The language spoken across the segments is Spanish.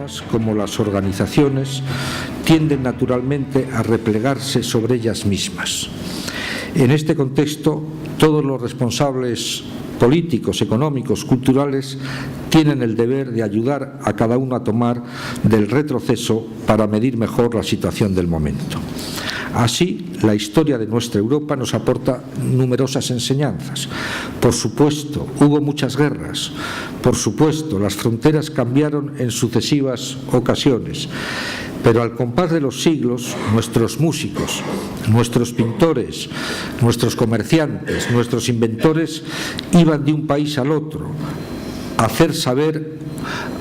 ideas como las organizaciones tienden naturalmente a replegarse sobre ellas mismas. En este contexto, todos los responsables políticos, económicos, culturales tienen el deber de ayudar a cada uno a tomar del retroceso para medir mejor la situación del momento. Así, la historia de nuestra Europa nos aporta numerosas enseñanzas. Por supuesto, hubo muchas guerras. Por supuesto, las fronteras cambiaron en sucesivas ocasiones. Pero al compás de los siglos, nuestros músicos, nuestros pintores, nuestros comerciantes, nuestros inventores iban de un país al otro a hacer saber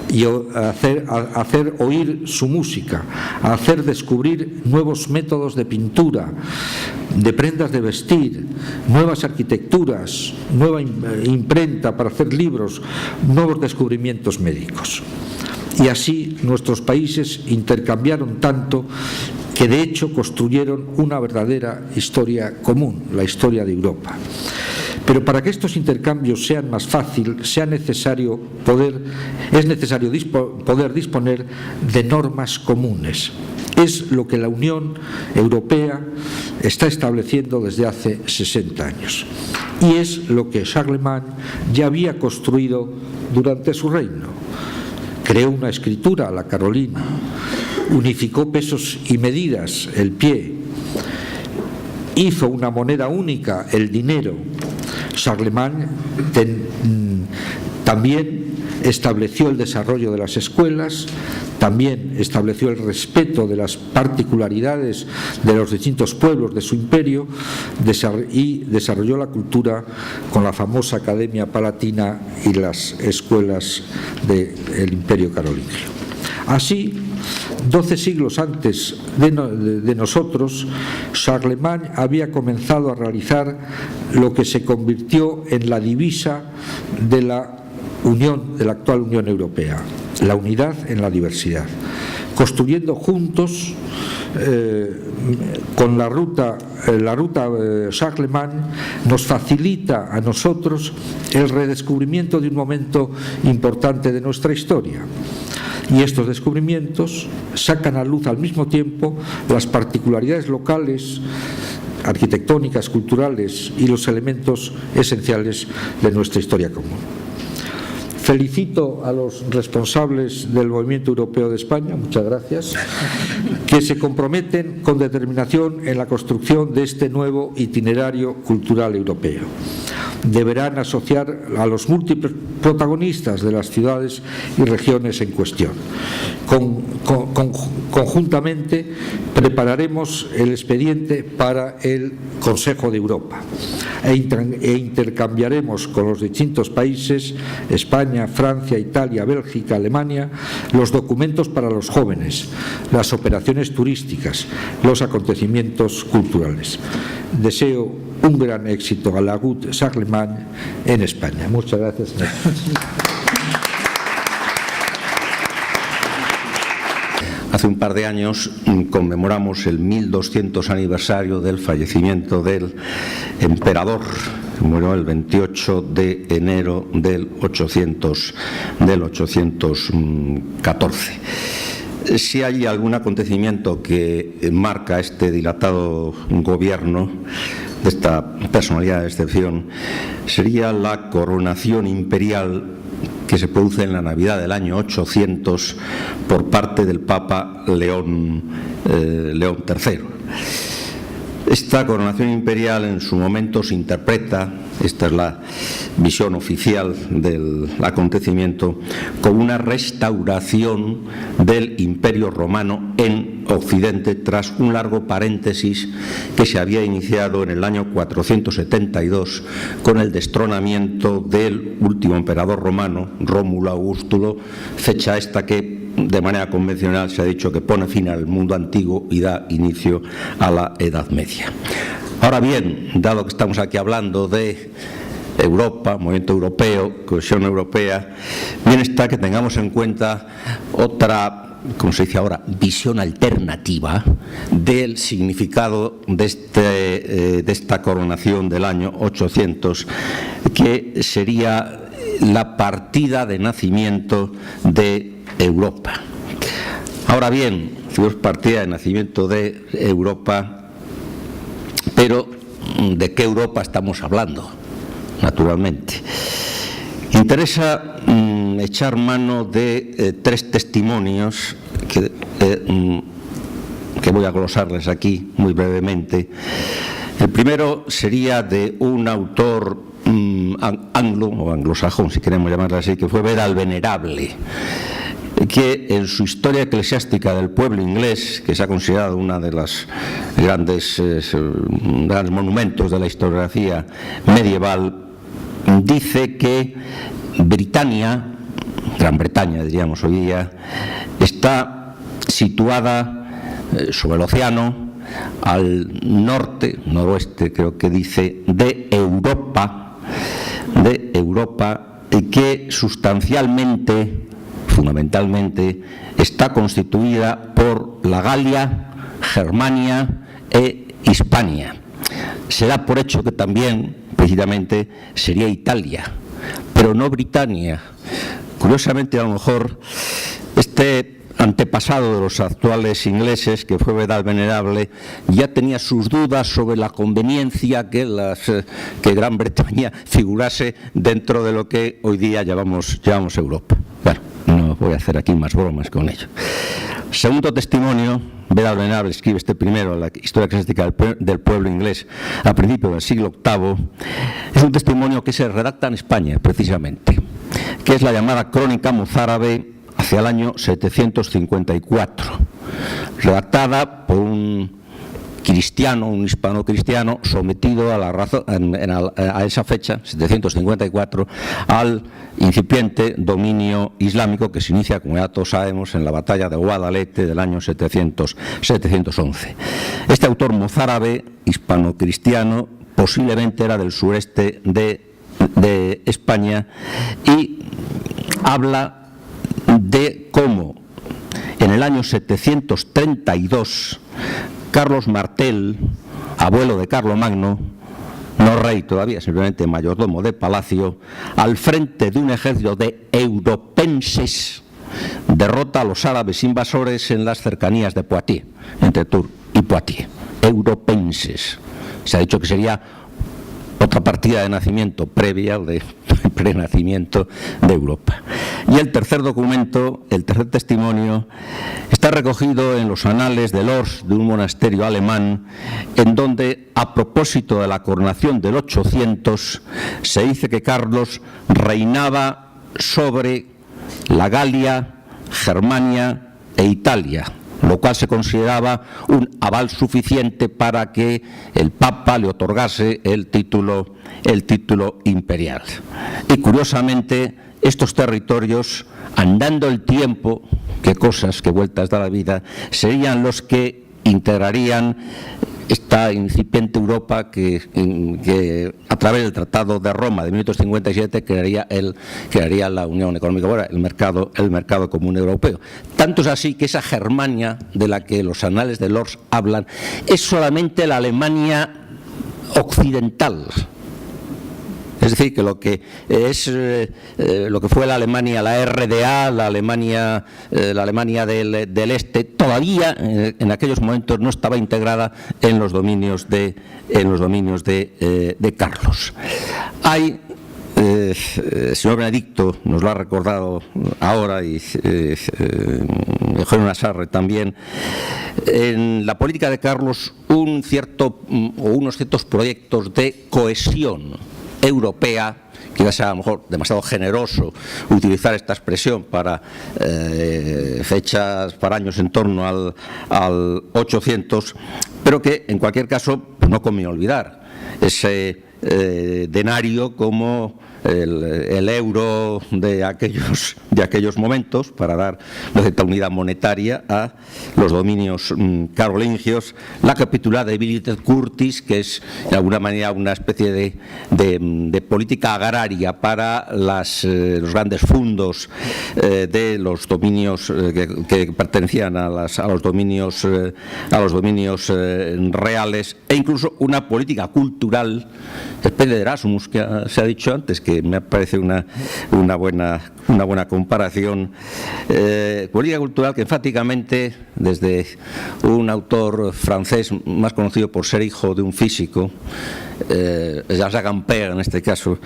y a hacer oír su música, a hacer descubrir nuevos métodos de pintura, de prendas de vestir, nuevas arquitecturas, nueva imprenta para hacer libros, nuevos descubrimientos médicos. Y así nuestros países intercambiaron tanto que de hecho construyeron una verdadera historia común, la historia de Europa. Pero para que estos intercambios sean más fáciles, es necesario poder disponer de normas comunes. Es lo que la Unión Europea está estableciendo desde hace 60 años. Y es lo que Charlemagne ya había construido durante su reino. Creó una escritura, la carolina, unificó pesos y medidas, el pie, hizo una moneda única, el dinero. Charlemagne también estableció el desarrollo de las escuelas, también estableció el respeto de las particularidades de los distintos pueblos de su imperio y desarrolló la cultura con la famosa Academia Palatina y las escuelas del Imperio Carolingio. Así, 12 siglos antes de nosotros, Charlemagne había comenzado a realizar lo que se convirtió en la divisa de la actual Unión Europea: la unidad en la diversidad, construyendo juntos con la ruta Charlemagne nos facilita a nosotros el redescubrimiento de un momento importante de nuestra historia. Y estos descubrimientos sacan a luz al mismo tiempo las particularidades locales, arquitectónicas, culturales y los elementos esenciales de nuestra historia común. Felicito a los responsables del Movimiento Europeo de España, muchas gracias, que se comprometen con determinación en la construcción de este nuevo itinerario cultural europeo. Deberán asociar a los múltiples protagonistas de las ciudades y regiones en cuestión. Conjuntamente prepararemos el expediente para el Consejo de Europa e intercambiaremos con los distintos países, España, Francia, Italia, Bélgica, Alemania, los documentos para los jóvenes, las operaciones turísticas, los acontecimientos culturales. Deseo un gran éxito a la Gut Charlemagne en España. Muchas gracias, señor. Hace un par de años conmemoramos el 1200 aniversario del fallecimiento del emperador. Murió el 28 de enero del 814. Si hay algún acontecimiento que marca este dilatado gobierno de esta personalidad de excepción, sería la coronación imperial que se produce en la Navidad del año 800 por parte del Papa León III. Esta coronación imperial en su momento se interpreta, esta es la visión oficial del acontecimiento, como una restauración del Imperio Romano en Occidente tras un largo paréntesis que se había iniciado en el año 472 con el destronamiento del último emperador romano, Rómulo Augustulo, fecha esta que de manera convencional se ha dicho que pone fin al mundo antiguo y da inicio a la Edad Media. Ahora bien, dado que estamos aquí hablando de Europa, movimiento europeo, cohesión europea, bien está que tengamos en cuenta otra, como se dice ahora, visión alternativa del significado de esta coronación del año 800, que sería la partida de nacimiento de Europa, Ahora bien, Dios partía del nacimiento de Europa, pero ¿de qué Europa estamos hablando? Naturalmente. Interesa echar mano de tres testimonios que voy a glosarles aquí muy brevemente. El primero sería de un autor anglo o anglosajón, si queremos llamarlo así, que fue Beda el Venerable, que en su historia eclesiástica del pueblo inglés, que se ha considerado una de las grandes monumentos de la historiografía medieval, dice que Britania, Gran Bretaña diríamos hoy día, está situada sobre el océano al norte, noroeste creo que dice, de Europa, y que sustancialmente, fundamentalmente, está constituida por la Galia, Germania e Hispania. Se da por hecho que también, precisamente, sería Italia, pero no Britania. Curiosamente, a lo mejor, este antepasado de los actuales ingleses, que fue Beda el Venerable, ya tenía sus dudas sobre la conveniencia que Gran Bretaña figurase dentro de lo que hoy día llamamos Europa. Bueno, no voy a hacer aquí más bromas con ello. Segundo testimonio, Beda el Venerable escribe este primero, la historia eclesiástica del pueblo inglés, a principios del siglo VIII. Es un testimonio que se redacta en España, precisamente, que es la llamada Crónica Mozárabe hacia el año 754, redactada por un cristiano, un hispano-cristiano, sometido a esa fecha, 754, al incipiente dominio islámico que se inicia, como ya todos sabemos, en la batalla de Guadalete del año 711. Este autor mozárabe, hispano-cristiano, posiblemente era del sureste de España, y habla de cómo en el año 732 Carlos Martel, abuelo de Carlomagno, no rey todavía, simplemente mayordomo de palacio, al frente de un ejército de europenses, derrota a los árabes invasores en las cercanías de Poitiers, entre Tours y Poitiers. Europenses. Se ha dicho que sería otra partida de nacimiento previa al de prenacimiento de Europa. Y el tercer documento, el tercer testimonio, está recogido en los anales de Lors, de un monasterio alemán, en donde, a propósito de la coronación del 800, se dice que Carlos reinaba sobre la Galia, Germania e Italia, lo cual se consideraba un aval suficiente para que el Papa le otorgase el título imperial. Y curiosamente, estos territorios, andando el tiempo, qué cosas, qué vueltas da la vida, serían los que integrarían esta incipiente Europa que a través del Tratado de Roma de 1857 crearía la Unión Económica, bueno, el mercado común europeo. Tanto es así que esa Germania de la que los anales de Lors hablan es solamente la Alemania occidental. Es decir, que lo que fue la Alemania, la RDA, la Alemania del Este, todavía en aquellos momentos no estaba integrada en los dominios de Carlos. Hay, el señor Benedicto nos lo ha recordado ahora, y Eugenio Nassarre también, en la política de Carlos unos ciertos proyectos de cohesión europea, que iba a ser a lo mejor demasiado generoso utilizar esta expresión para fechas, para años en torno al 800, pero que en cualquier caso pues no conviene olvidar ese denario como el euro de aquellos momentos, para dar una cierta unidad monetaria a los dominios carolingios, la capitulada de Bilitet Curtis, que es de alguna manera una especie de política agraria para los grandes fundos de los dominios que pertenecían a los dominios reales, e incluso una política cultural especie de Erasmus que se ha dicho antes, que me parece una buena comparación. Política cultural que enfáticamente, desde un autor francés más conocido por ser hijo de un físico, Jacques Ampère en este caso,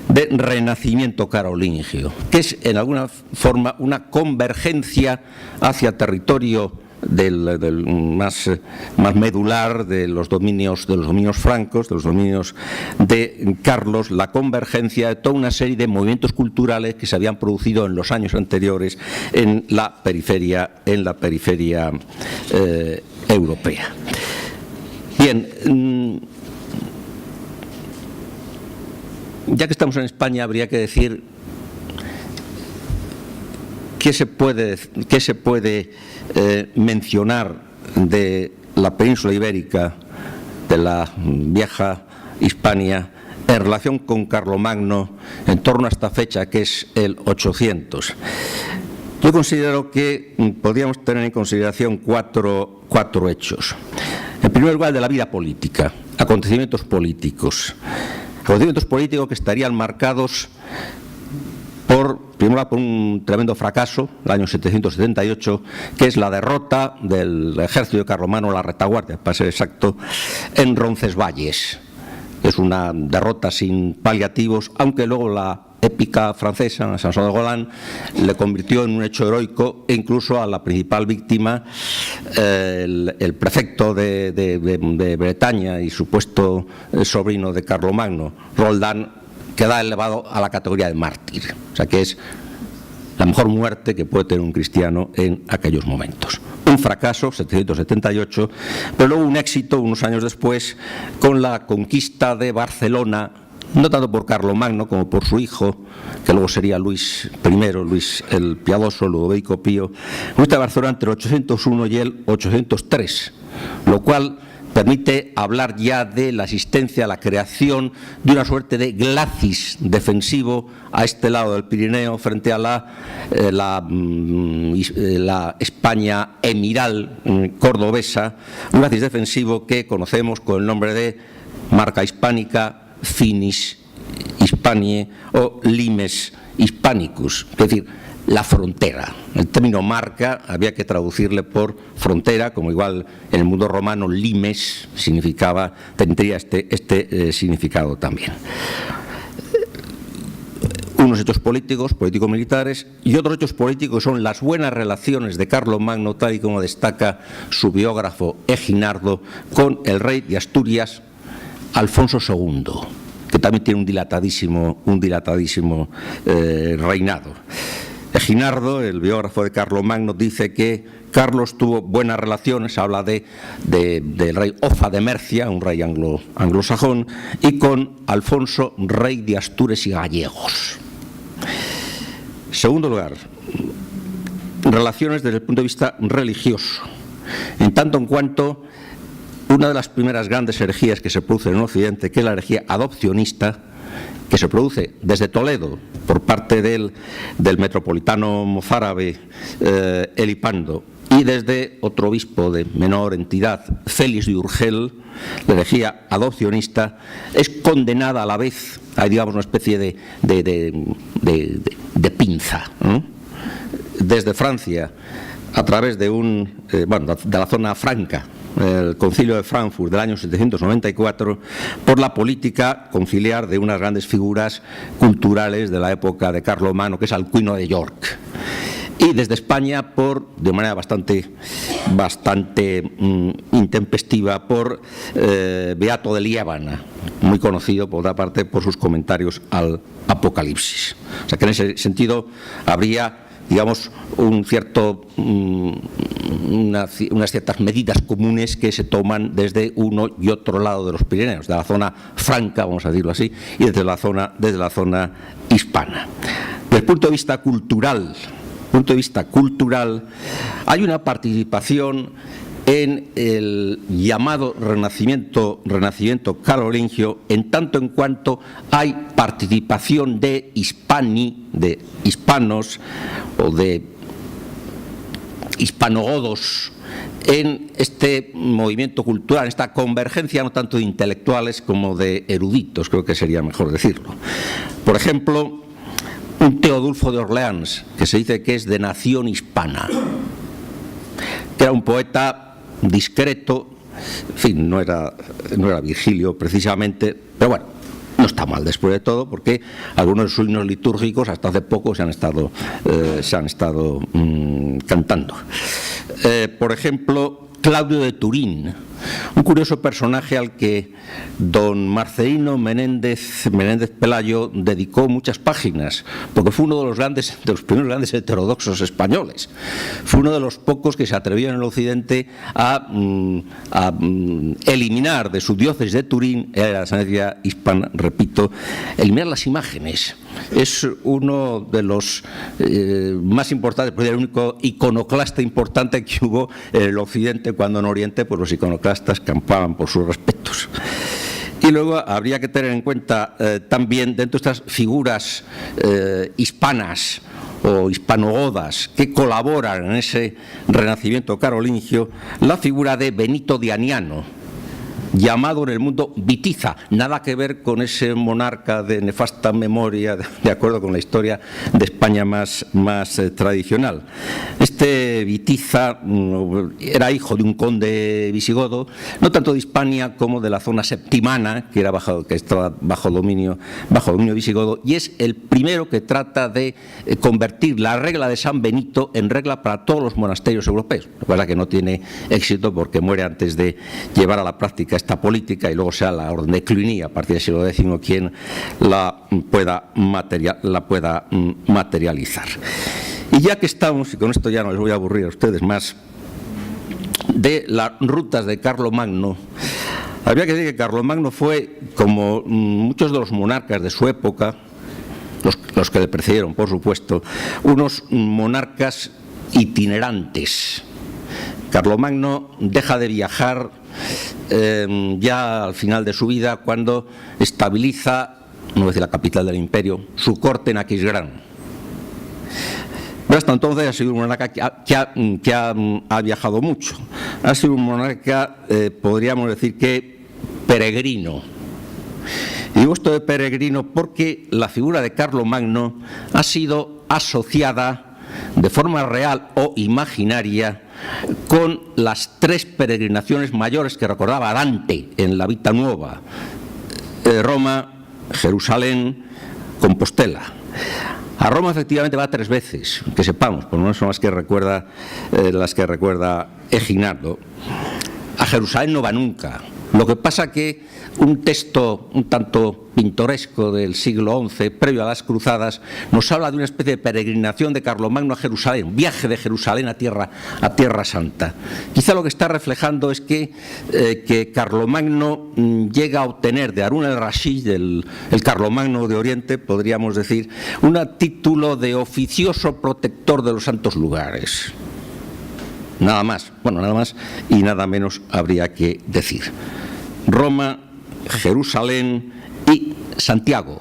de renacimiento carolingio, que es en alguna forma una convergencia hacia territorio del más medular de los dominios francos, de los dominios de Carlos, la convergencia de toda una serie de movimientos culturales que se habían producido en los años anteriores en la periferia europea. Bien, ya que estamos en España, habría que decir qué se puede mencionar de la península ibérica, de la vieja Hispania, en relación con Carlomagno en torno a esta fecha, que es el 800. Yo considero que podríamos tener en consideración cuatro hechos. En primer lugar, de la vida política, acontecimientos políticos que estarían marcados primero por un tremendo fracaso, el año 778, que es la derrota del ejército de Carlomagno, la retaguardia, para ser exacto, en Roncesvalles. Es una derrota sin paliativos, aunque luego la épica francesa, Sanson de Golan, le convirtió en un hecho heroico, e incluso a la principal víctima, el prefecto de Bretaña y supuesto sobrino de Carlomagno, Roldán, queda elevado a la categoría de mártir. O sea que es la mejor muerte que puede tener un cristiano en aquellos momentos. Un fracaso, 778, pero luego un éxito unos años después con la conquista de Barcelona, no tanto por Carlomagno como por su hijo, que luego sería Luis I, Luis el Piadoso, Ludovico Pío, conquista de Barcelona entre el 801 y el 803, lo cual permite hablar ya de la existencia, la creación de una suerte de glacis defensivo a este lado del Pirineo frente a la España emiral cordobesa, un glacis defensivo que conocemos con el nombre de Marca Hispánica, Finis Hispaniae o Limes Hispanicus, es decir, la frontera. El término marca había que traducirle por frontera, como igual en el mundo romano limes tendría este significado también. Unos hechos políticos, político-militares, y otros hechos políticos son las buenas relaciones de Carlomagno, tal y como destaca su biógrafo Eginardo, con el rey de Asturias, Alfonso II, que también tiene un dilatadísimo reinado. Eginardo, el biógrafo de Carlomagno, dice que Carlos tuvo buenas relaciones, habla del rey Ofa de Mercia, un rey anglosajón, y con Alfonso, rey de Astures y Gallegos. Segundo lugar, relaciones desde el punto de vista religioso, en tanto en cuanto una de las primeras grandes herejías que se producen en Occidente, que es la herejía adopcionista, que se produce desde Toledo por parte del metropolitano mozárabe Elipando, y desde otro obispo de menor entidad, Félix de Urgel, la herejía adopcionista, es condenada a la vez. Hay, digamos, una especie de pinza, ¿no? Desde Francia, a través de la zona franca, el Concilio de Frankfurt del año 794, por la política conciliar de unas grandes figuras culturales de la época de Carlomagno, que es Alcuino de York. Y desde España, de manera bastante intempestiva, por Beato de Liébana, muy conocido, por otra parte, por sus comentarios al Apocalipsis. O sea que en ese sentido habría, digamos, unas ciertas medidas comunes que se toman desde uno y otro lado de los Pirineos, de la zona franca, vamos a decirlo así, y desde la zona hispana. Desde el punto de vista cultural, hay una participación en el llamado renacimiento carolingio, en tanto en cuanto hay participación de hispanos o de hispanogodos en este movimiento cultural, en esta convergencia no tanto de intelectuales como de eruditos, creo que sería mejor decirlo. Por ejemplo, un Teodulfo de Orleans, que se dice que es de nación hispana, que era un poeta discreto, en fin, no era Virgilio precisamente, pero bueno, no está mal después de todo, porque algunos de sus himnos litúrgicos hasta hace poco se han estado cantando. Por ejemplo, Claudio de Turín, un curioso personaje al que don Marcelino Menéndez Pelayo dedicó muchas páginas, porque fue uno de los primeros grandes heterodoxos españoles. Fue uno de los pocos que se atrevían en el Occidente a eliminar de su diócesis de Turín, era la ascendencia hispana, repito, eliminar las imágenes. Es uno de los más importantes, porque era el único iconoclasta importante que hubo en el Occidente, cuando en Oriente pues los iconoclastas campaban por sus respetos. Y luego habría que tener en cuenta también, dentro de estas figuras hispanas o hispanogodas que colaboran en ese renacimiento carolingio, la figura de Benito de Aniano, llamado en el mundo Bitiza, nada que ver con ese monarca de nefasta memoria, de acuerdo con la historia de España más tradicional. Este Bitiza era hijo de un conde visigodo, no tanto de Hispania como de la zona septimana, que estaba bajo dominio visigodo, y es el primero que trata de convertir la regla de San Benito en regla para todos los monasterios europeos. La verdad que no tiene éxito porque muere antes de llevar a la práctica esta política, y luego sea la orden de Cluny a partir del siglo X quien la pueda materializar. Y ya que estamos, y con esto ya no les voy a aburrir a ustedes más, de las rutas de Carlomagno, habría que decir que Carlomagno fue, como muchos de los monarcas de su época, los que le precedieron, por supuesto, unos monarcas itinerantes. Carlomagno deja de viajar ya al final de su vida, cuando estabiliza, no voy a decir la capital del imperio, su corte en Aquisgrán. Pero hasta entonces ha sido un monarca que ha viajado mucho. Ha sido un monarca, podríamos decir que peregrino. Y digo esto de peregrino porque la figura de Carlomagno ha sido asociada de forma real o imaginaria con las tres peregrinaciones mayores que recordaba Dante en la Vita Nuova: Roma, Jerusalén, Compostela. A Roma efectivamente va 3 veces, que sepamos, por lo menos son las que recuerda Eginardo. A Jerusalén no va nunca. Lo que pasa que un texto un tanto pintoresco del siglo XI, previo a las cruzadas, nos habla de una especie de peregrinación de Carlomagno a Jerusalén, un viaje de Jerusalén a Tierra Santa. Quizá lo que está reflejando es que Carlomagno llega a obtener de Harún el-Rashid, el Carlomagno de Oriente, podríamos decir, un título de oficioso protector de los santos lugares. Nada más y nada menos habría que decir. Roma, Jerusalén y Santiago.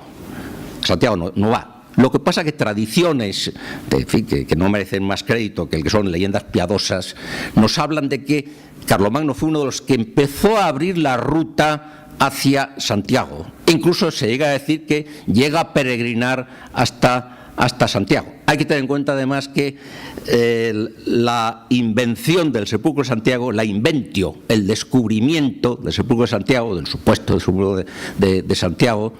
Santiago no va. Lo que pasa es que tradiciones, en fin, que no merecen más crédito que el que son leyendas piadosas, nos hablan de que Carlomagno fue uno de los que empezó a abrir la ruta hacia Santiago. Incluso se llega a decir que llega a peregrinar hasta Santiago. Hay que tener en cuenta además que la invención del sepulcro de Santiago, la inventio, el descubrimiento del sepulcro de Santiago, del supuesto sepulcro de Santiago,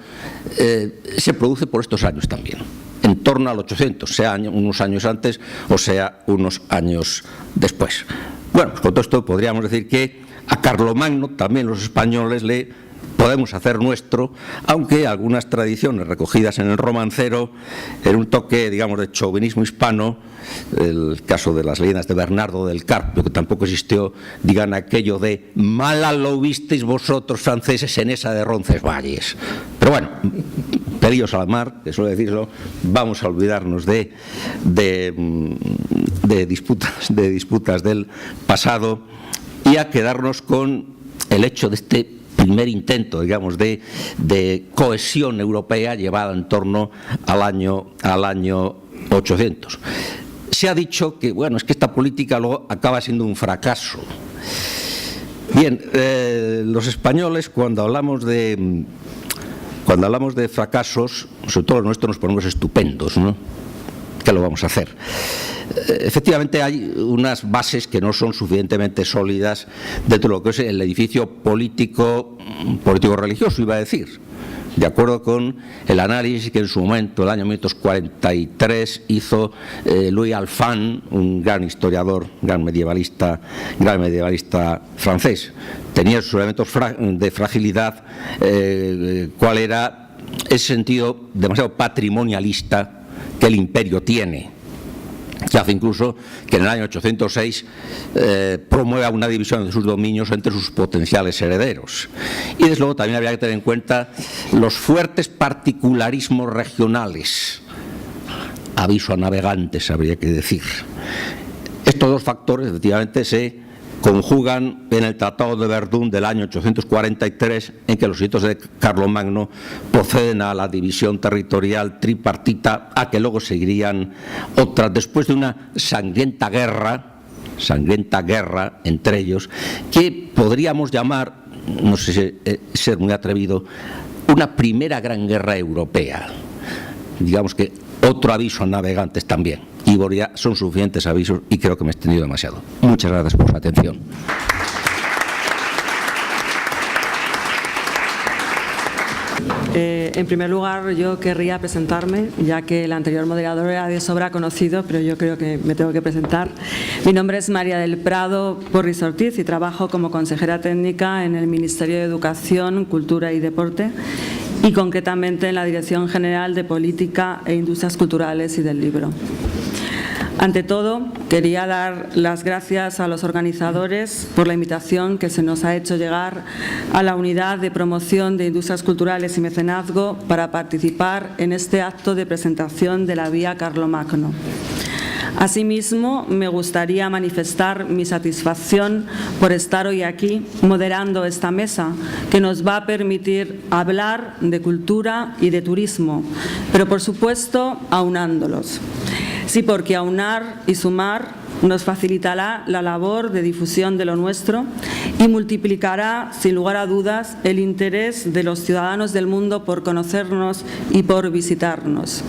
se produce por estos años también, en torno al 800, sea unos años antes o sea unos años después. Bueno, pues con todo esto podríamos decir que a Carlomagno también los españoles le podemos hacer nuestro, aunque algunas tradiciones recogidas en el romancero, en un toque, digamos, de chauvinismo hispano, el caso de las leyendas de Bernardo del Carpio, que tampoco existió, digan aquello de mala lo visteis vosotros franceses en esa de Roncesvalles. Pero bueno, pelillos a la mar, que suele decirlo, vamos a olvidarnos de disputas del pasado y a quedarnos con el hecho de este primer intento, digamos, de cohesión europea llevada en torno al año 800. se ha dicho que, bueno, es que esta política luego acaba siendo un fracaso. Bien, los españoles cuando hablamos de fracasos, sobre todo los nuestros, nos ponemos estupendos, ¿no? ¿Qué lo vamos a hacer? Efectivamente hay unas bases que no son suficientemente sólidas dentro de lo que es el edificio político-religioso, iba a decir, de acuerdo con el análisis que en su momento, el año 1943, hizo Louis Alphand, un gran historiador, gran medievalista francés. Tenía sus elementos de fragilidad, cuál era ese sentido demasiado patrimonialista que el imperio tiene, que hace incluso que en el año 806 promueva una división de sus dominios entre sus potenciales herederos. Y desde luego también habría que tener en cuenta los fuertes particularismos regionales, aviso a navegantes habría que decir. Estos dos factores efectivamente se conjugan en el Tratado de Verdún del año 843, en que los hitos de Carlomagno proceden a la división territorial tripartita, a que luego seguirían otras, después de una sangrienta guerra entre ellos, que podríamos llamar, no sé si ser muy atrevido, una primera gran guerra europea. Digamos que otro aviso a navegantes también. Y ya son suficientes avisos y creo que me he extendido demasiado. Muchas gracias por su atención. En primer lugar, yo querría presentarme, ya que el anterior moderador era de sobra conocido, pero yo creo que me tengo que presentar. Mi nombre es María del Prado Porris Ortiz y trabajo como consejera técnica en el Ministerio de Educación, Cultura y Deporte, y concretamente en la Dirección General de Política e Industrias Culturales y del Libro. Ante todo, quería dar las gracias a los organizadores por la invitación que se nos ha hecho llegar a la Unidad de Promoción de Industrias Culturales y Mecenazgo para participar en este acto de presentación de la Vía Carlomagno. Asimismo, me gustaría manifestar mi satisfacción por estar hoy aquí moderando esta mesa que nos va a permitir hablar de cultura y de turismo, pero por supuesto aunándolos. Sí, porque aunar y sumar nos facilitará la labor de difusión de lo nuestro y multiplicará, sin lugar a dudas, el interés de los ciudadanos del mundo por conocernos y por visitarnos.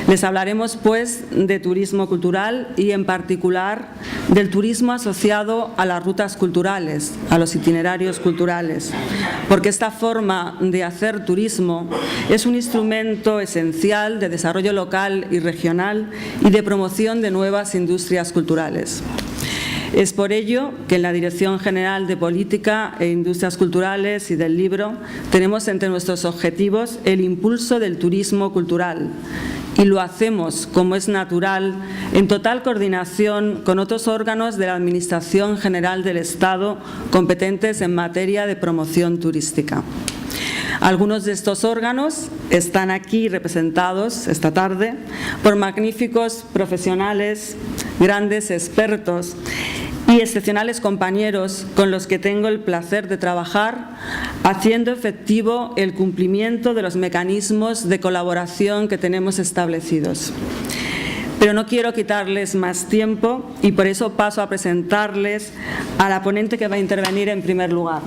Les hablaremos, pues, de turismo cultural y, en particular, del turismo asociado a las rutas culturales, a los itinerarios culturales, porque esta forma de hacer turismo es un instrumento esencial de desarrollo local y regional y de promoción de nuevas industrias culturales. Es por ello que en la Dirección General de Política e Industrias Culturales y del Libro tenemos entre nuestros objetivos el impulso del turismo cultural, y lo hacemos, como es natural, en total coordinación con otros órganos de la Administración General del Estado competentes en materia de promoción turística. Algunos de estos órganos están aquí representados esta tarde por magníficos profesionales, grandes expertos y excepcionales compañeros con los que tengo el placer de trabajar, haciendo efectivo el cumplimiento de los mecanismos de colaboración que tenemos establecidos. Pero no quiero quitarles más tiempo y por eso paso a presentarles a la ponente que va a intervenir en primer lugar.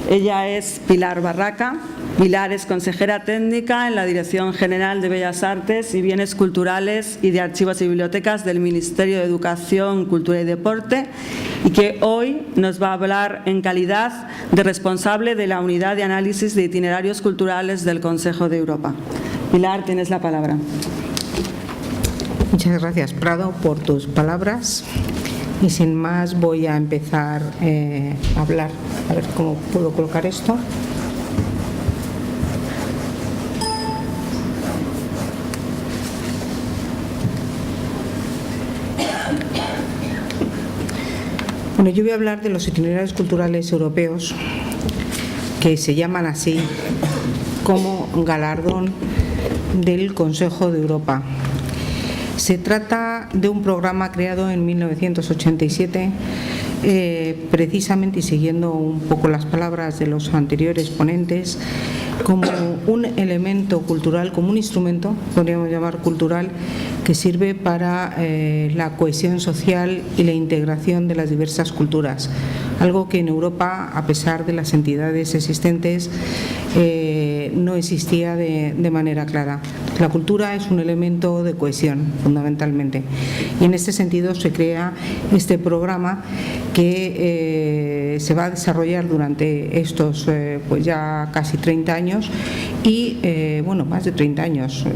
Ella es Pilar Barraca. Pilar es consejera técnica en la Dirección General de Bellas Artes y Bienes Culturales y de Archivos y Bibliotecas del Ministerio de Educación, Cultura y Deporte, y que hoy nos va a hablar en calidad de responsable de la Unidad de Análisis de Itinerarios Culturales del Consejo de Europa. Pilar, tienes la palabra. Muchas gracias, Prado, por tus palabras. Y sin más voy a empezar a hablar. A ver cómo puedo colocar esto. Bueno, yo voy a hablar de los itinerarios culturales europeos, que se llaman así como galardón del Consejo de Europa. Se trata de un programa creado en 1987, precisamente y siguiendo un poco las palabras de los anteriores ponentes, como un elemento cultural, como un instrumento, podríamos llamar cultural, que sirve para la cohesión social y la integración de las diversas culturas. Algo que en Europa, a pesar de las entidades existentes, no existía de manera clara. La cultura es un elemento de cohesión, fundamentalmente. Y en este sentido se crea este programa que se va a desarrollar durante estos pues ya casi 30 años y, bueno, más de 30 años,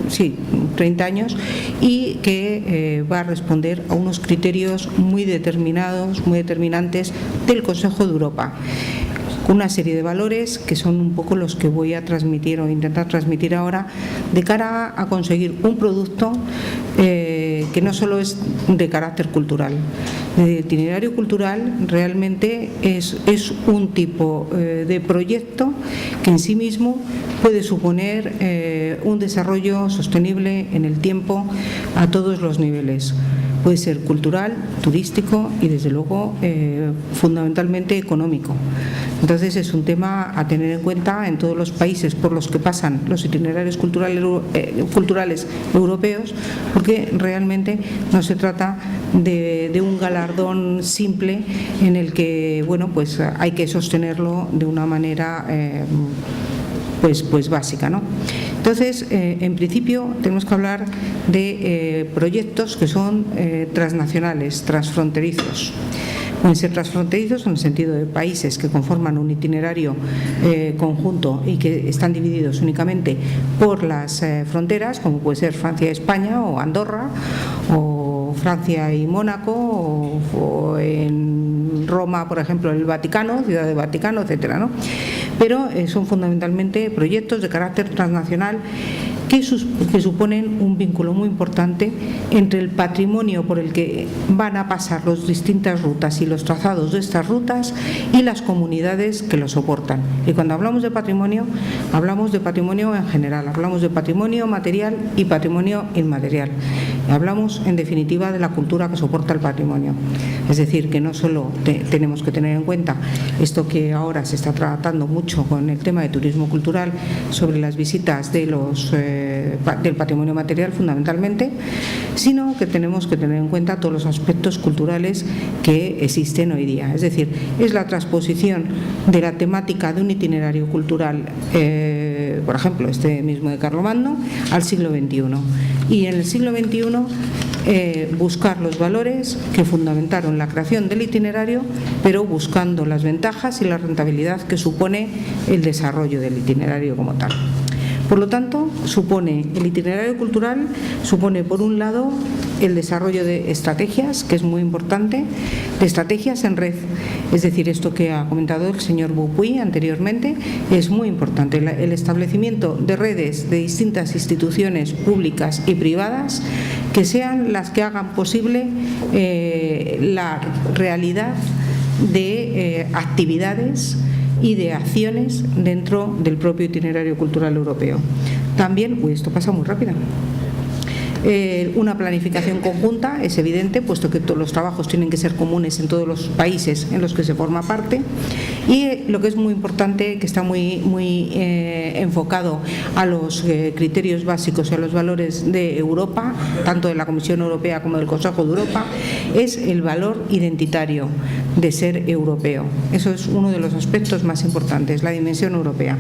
sí, 30 años, y que va a responder a unos criterios muy determinados, muy determinantes del Consejo de Europa. Una serie de valores que son un poco los que voy a transmitir o intentar transmitir ahora de cara a conseguir un producto que no solo es de carácter cultural. El itinerario cultural realmente es un tipo de proyecto que en sí mismo puede suponer un desarrollo sostenible en el tiempo a todos los niveles. Puede ser cultural, turístico y desde luego fundamentalmente económico. Entonces es un tema a tener en cuenta en todos los países por los que pasan los itinerarios culturales europeos, porque realmente no se trata de un galardón simple en el que, bueno, pues hay que sostenerlo de una manera pues básica, ¿no? Entonces, en principio, tenemos que hablar de proyectos que son transnacionales, transfronterizos. Pueden ser transfronterizos en el sentido de países que conforman un itinerario conjunto y que están divididos únicamente por las fronteras, como puede ser Francia y España, o Andorra, o Francia y Mónaco, o en Roma, por ejemplo, el Vaticano, Ciudad del Vaticano, etcétera, ¿no? Pero son fundamentalmente proyectos de carácter transnacional que suponen un vínculo muy importante entre el patrimonio por el que van a pasar las distintas rutas y los trazados de estas rutas y las comunidades que lo soportan. Y cuando hablamos de patrimonio en general, hablamos de patrimonio material y patrimonio inmaterial. Hablamos, en definitiva, de la cultura que soporta el patrimonio. Es decir, que no solo tenemos que tener en cuenta esto que ahora se está tratando mucho con el tema de turismo cultural sobre las visitas de del patrimonio material fundamentalmente, sino que tenemos que tener en cuenta todos los aspectos culturales que existen hoy día. Es decir, es la transposición de la temática de un itinerario cultural, por ejemplo, este mismo de Carlomagno, al siglo XXI. Y en el siglo XXI buscar los valores que fundamentaron la creación del itinerario, pero buscando las ventajas y la rentabilidad que supone el desarrollo del itinerario como tal. Por lo tanto, el itinerario cultural supone, por un lado, el desarrollo de estrategias, que es muy importante, de estrategias en red. Es decir, esto que ha comentado el señor Beaupuy anteriormente es muy importante. El establecimiento de redes de distintas instituciones públicas y privadas que sean las que hagan posible la realidad de actividades y de acciones dentro del propio itinerario cultural europeo. También, esto pasa muy rápido. Una planificación conjunta es evidente, puesto que todos los trabajos tienen que ser comunes en todos los países en los que se forma parte, y lo que es muy importante, que está muy enfocado a los criterios básicos y a los valores de Europa, tanto de la Comisión Europea como del Consejo de Europa, es el valor identitario de ser europeo. Eso es uno de los aspectos más importantes, la dimensión europea.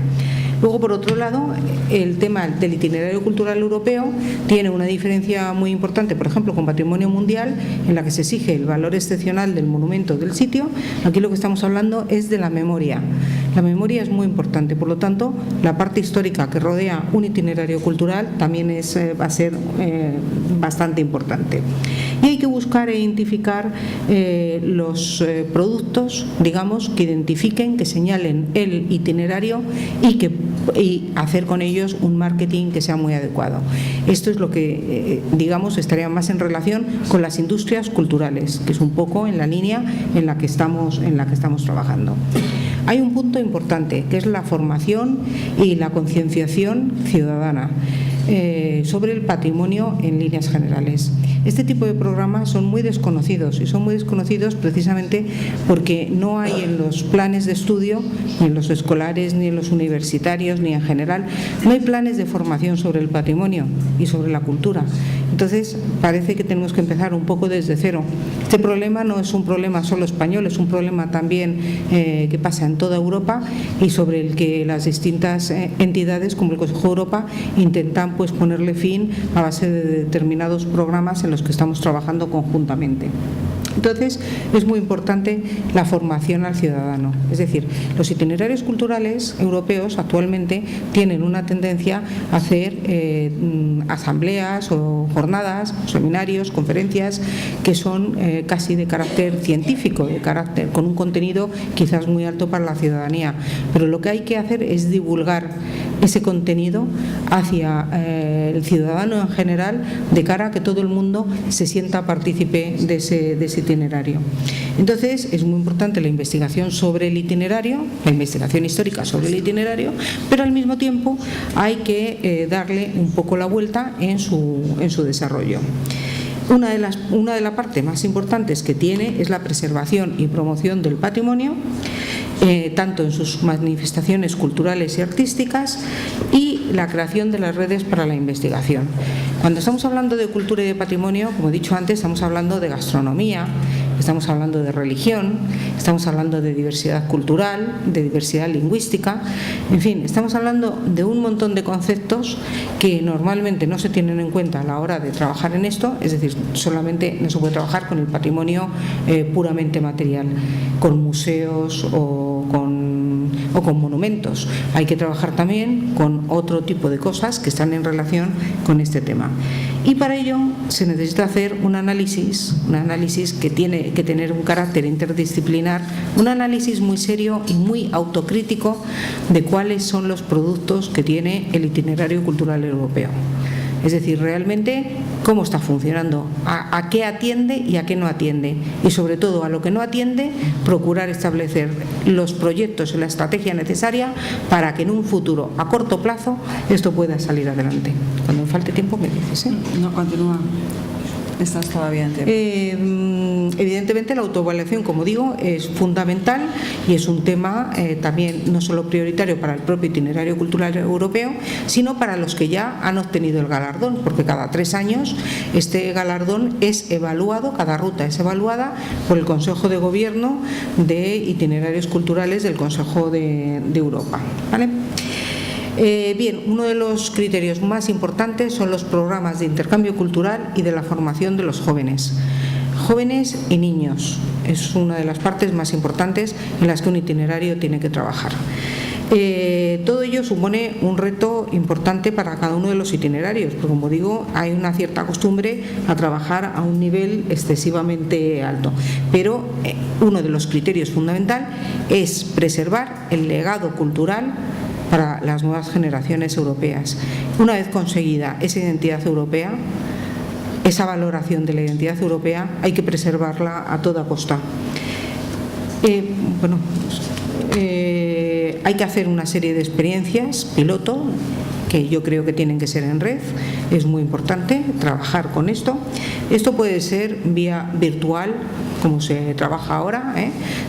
Luego, por otro lado, el tema del itinerario cultural europeo tiene una diferencia muy importante, por ejemplo, con patrimonio mundial, en la que se exige el valor excepcional del monumento del sitio. Aquí lo que estamos hablando es de la memoria. La memoria es muy importante, por lo tanto, la parte histórica que rodea un itinerario cultural también va a ser bastante importante. Y hay que buscar e identificar los productos, digamos, que identifiquen, que señalen el itinerario y hacer con ellos un marketing que sea muy adecuado. Esto es lo que, digamos, estaría más en relación con las industrias culturales, que es un poco en la línea en la que estamos trabajando. Hay un punto importante, que es la formación y la concienciación ciudadana. sobre el patrimonio en líneas generales. Este tipo de programas son muy desconocidos y son muy desconocidos precisamente porque no hay en los planes de estudio, ni en los escolares, ni en los universitarios, ni en general, no hay planes de formación sobre el patrimonio y sobre la cultura. Entonces, parece que tenemos que empezar un poco desde cero. Este problema no es un problema solo español, es un problema también que pasa en toda Europa y sobre el que las distintas entidades, como el Consejo de Europa, intentan pues ponerle fin a base de determinados programas en los que estamos trabajando conjuntamente. Entonces, es muy importante la formación al ciudadano. Es decir, los itinerarios culturales europeos actualmente tienen una tendencia a hacer asambleas o jornadas, seminarios, conferencias que son casi de carácter científico, con un contenido quizás muy alto para la ciudadanía. Pero lo que hay que hacer es divulgar ese contenido hacia el ciudadano en general, de cara a que todo el mundo se sienta partícipe de ese itinerario. Entonces, es muy importante la investigación sobre el itinerario, la investigación histórica sobre el itinerario, pero al mismo tiempo hay que darle un poco la vuelta en su desarrollo. Una de las partes más importantes que tiene es la preservación y promoción del patrimonio, tanto en sus manifestaciones culturales y artísticas, y la creación de las redes para la investigación. Cuando estamos hablando de cultura y de patrimonio, como he dicho antes, estamos hablando de gastronomía, estamos hablando de religión, estamos hablando de diversidad cultural, de diversidad lingüística, en fin, estamos hablando de un montón de conceptos que normalmente no se tienen en cuenta a la hora de trabajar en esto, es decir, solamente no se puede trabajar con el patrimonio puramente material, con museos o con monumentos. Hay que trabajar también con otro tipo de cosas que están en relación con este tema. Y para ello se necesita hacer un análisis que tiene que tener un carácter interdisciplinar, un análisis muy serio y muy autocrítico de cuáles son los productos que tiene el itinerario cultural europeo. Es decir, realmente cómo está funcionando, a qué atiende y a qué no atiende. Y sobre todo a lo que no atiende, procurar establecer los proyectos y la estrategia necesaria para que en un futuro a corto plazo esto pueda salir adelante. Cuando me falte tiempo me dices, ¿eh? No, continúa. Estás todavía en tiempo. Evidentemente la autoevaluación, como digo, es fundamental y es un tema también no solo prioritario para el propio itinerario cultural europeo, sino para los que ya han obtenido el galardón, porque cada 3 años este galardón es evaluado, cada ruta es evaluada por el Consejo de Gobierno de Itinerarios Culturales del Consejo de Europa, ¿vale? Bien, uno de los criterios más importantes son los programas de intercambio cultural y de la formación de los jóvenes. Jóvenes y niños es una de las partes más importantes en las que un itinerario tiene que trabajar. Todo ello supone un reto importante para cada uno de los itinerarios, porque como digo, hay una cierta costumbre a trabajar a un nivel excesivamente alto. Pero uno de los criterios fundamentales es preservar el legado cultural para las nuevas generaciones europeas. Una vez conseguida esa identidad europea, esa valoración de la identidad europea, hay que preservarla a toda costa. Hay que hacer una serie de experiencias piloto que yo creo que tienen que ser en red. Es muy importante trabajar con esto. Esto puede ser vía virtual, como se trabaja ahora,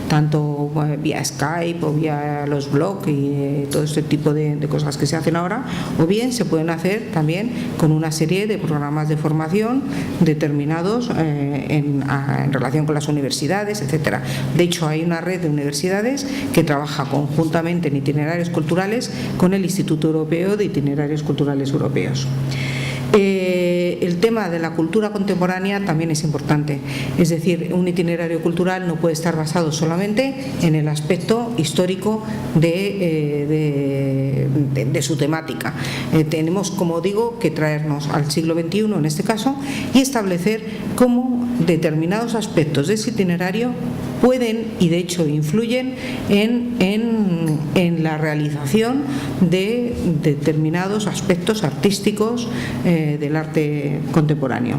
tanto vía Skype o vía los blogs y todo este tipo de cosas que se hacen ahora, o bien se pueden hacer también con una serie de programas de formación determinados en relación con las universidades, etcétera. De hecho, hay una red de universidades que trabaja conjuntamente en itinerarios culturales con el Instituto Europeo de Itinerarios Culturales Europeos. El tema de la cultura contemporánea también es importante, es decir, un itinerario cultural no puede estar basado solamente en el aspecto histórico de su temática. Tenemos, como digo, que traernos al siglo XXI en este caso y establecer cómo determinados aspectos de ese itinerario pueden y de hecho influyen en la realización de determinados aspectos artísticos del arte contemporáneo.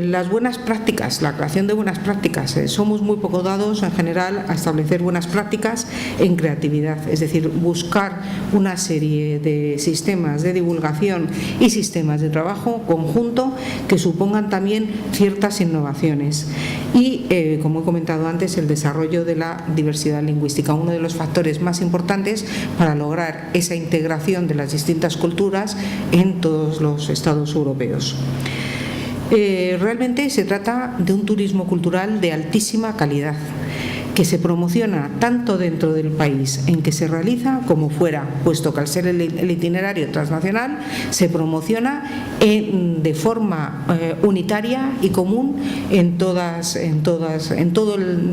Las buenas prácticas, la creación de buenas prácticas. Somos muy poco dados en general a establecer buenas prácticas en creatividad, es decir, buscar una serie de sistemas de divulgación y sistemas de trabajo conjunto que supongan también ciertas innovaciones. Y, como he comentado antes, el desarrollo de la diversidad lingüística, uno de los factores más importantes para lograr esa integración de las distintas culturas en todos los estados europeos. Realmente se trata de un turismo cultural de altísima calidad, que se promociona tanto dentro del país en que se realiza como fuera, puesto que al ser el itinerario transnacional se promociona de forma unitaria y común en todas,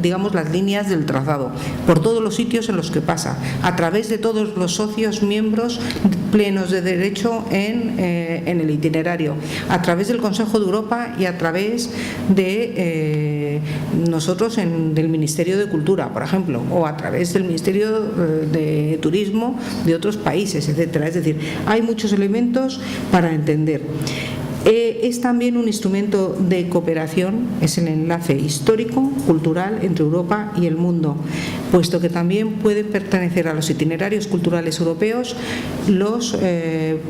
digamos, las líneas del trazado, por todos los sitios en los que pasa, a través de todos los socios miembros plenos de derecho en el itinerario, a través del Consejo de Europa y a través de nosotros del Ministerio de Cultura, por ejemplo, o a través del Ministerio de Turismo de otros países, etcétera. Es decir, hay muchos elementos para entender. Es también un instrumento de cooperación, es el enlace histórico, cultural entre Europa y el mundo, puesto que también pueden pertenecer a los itinerarios culturales europeos los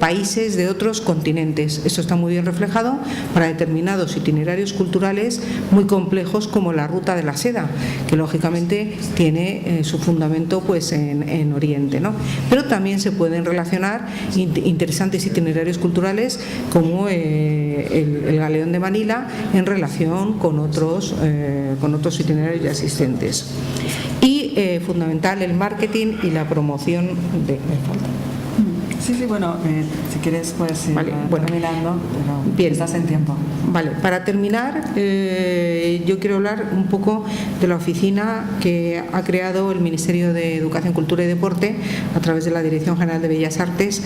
países de otros continentes. Esto está muy bien reflejado para determinados itinerarios culturales muy complejos, como la Ruta de la Seda, que lógicamente tiene su fundamento pues en Oriente, ¿no? Pero también se pueden relacionar interesantes itinerarios culturales como el Galeón de Manila en relación con otros itinerarios ya existentes. Y fundamental el marketing y la promoción de... Sí, bueno, si quieres pues vale, terminando, pero bien. Estás en tiempo. Vale, para terminar, yo quiero hablar un poco de la oficina que ha creado el Ministerio de Educación, Cultura y Deporte a través de la Dirección General de Bellas Artes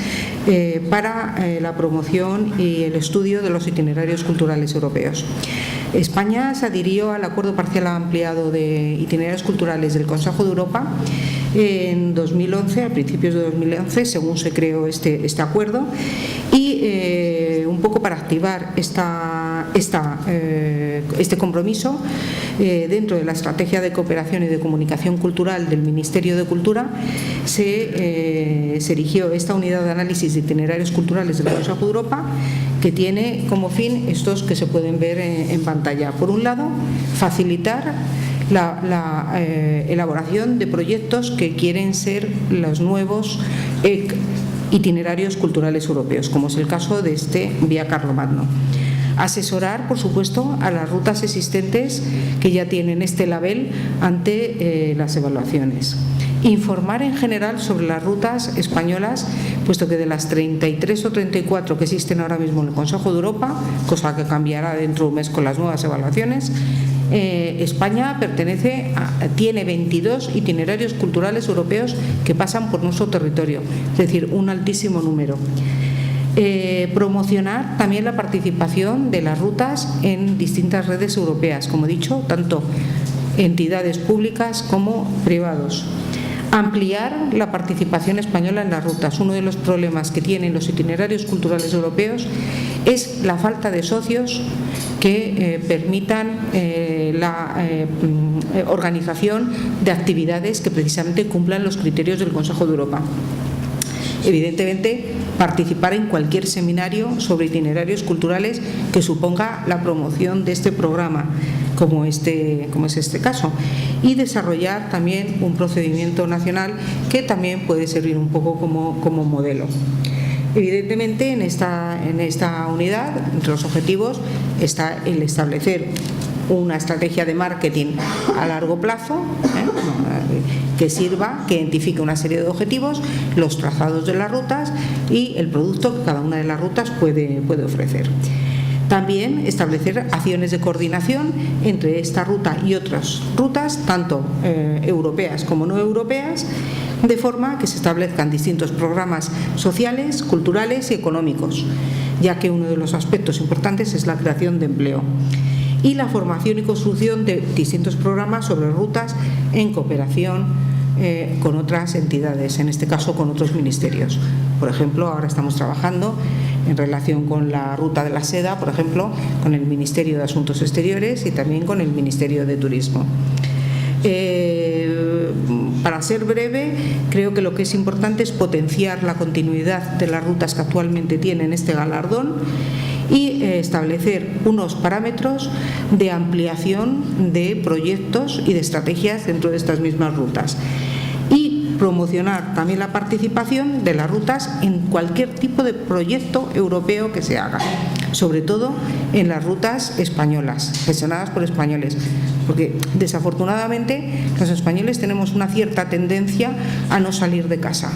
para la promoción y el estudio de los itinerarios culturales europeos. España se adhirió al Acuerdo Parcial Ampliado de Itinerarios Culturales del Consejo de Europa en 2011, a principios de 2011, según se creó este acuerdo, y un poco para activar este compromiso dentro de la estrategia de cooperación y de comunicación cultural del Ministerio de Cultura se erigió esta unidad de análisis de itinerarios culturales del Consejo de Europa, que tiene como fin estos que se pueden ver en pantalla. Por un lado, facilitar la elaboración de proyectos que quieren ser los nuevos itinerarios culturales europeos, como es el caso de este Vía Carlomagno. Asesorar, por supuesto, a las rutas existentes que ya tienen este label ante las evaluaciones. Informar en general sobre las rutas españolas, puesto que de las 33 o 34 que existen ahora mismo en el Consejo de Europa, cosa que cambiará dentro de un mes con las nuevas evaluaciones, España tiene 22 itinerarios culturales europeos que pasan por nuestro territorio, es decir, un altísimo número. Promocionar también la participación de las rutas en distintas redes europeas, como he dicho, tanto entidades públicas como privados. Ampliar la participación española en las rutas. Uno de los problemas que tienen los itinerarios culturales europeos es la falta de socios que permitan la organización de actividades que precisamente cumplan los criterios del Consejo de Europa. Evidentemente, participar en cualquier seminario sobre itinerarios culturales que suponga la promoción de este programa, como es este caso, y desarrollar también un procedimiento nacional que también puede servir un poco como modelo. Evidentemente, en esta unidad, entre los objetivos, está el establecer una estrategia de marketing a largo plazo que sirva, que identifique una serie de objetivos, los trazados de las rutas y el producto que cada una de las rutas puede ofrecer. También establecer acciones de coordinación entre esta ruta y otras rutas, tanto europeas como no europeas, de forma que se establezcan distintos programas sociales, culturales y económicos, ya que uno de los aspectos importantes es la creación de empleo. Y la formación y construcción de distintos programas sobre rutas en cooperación con otras entidades, en este caso con otros ministerios. Por ejemplo, ahora estamos trabajando en relación con la Ruta de la Seda, por ejemplo, con el Ministerio de Asuntos Exteriores y también con el Ministerio de Turismo. Para ser breve, creo que lo que es importante es potenciar la continuidad de las rutas que actualmente tienen este galardón y establecer unos parámetros de ampliación de proyectos y de estrategias dentro de estas mismas rutas. Y promocionar también la participación de las rutas en cualquier tipo de proyecto europeo que se haga, sobre todo en las rutas españolas, gestionadas por españoles, porque desafortunadamente los españoles tenemos una cierta tendencia a no salir de casa.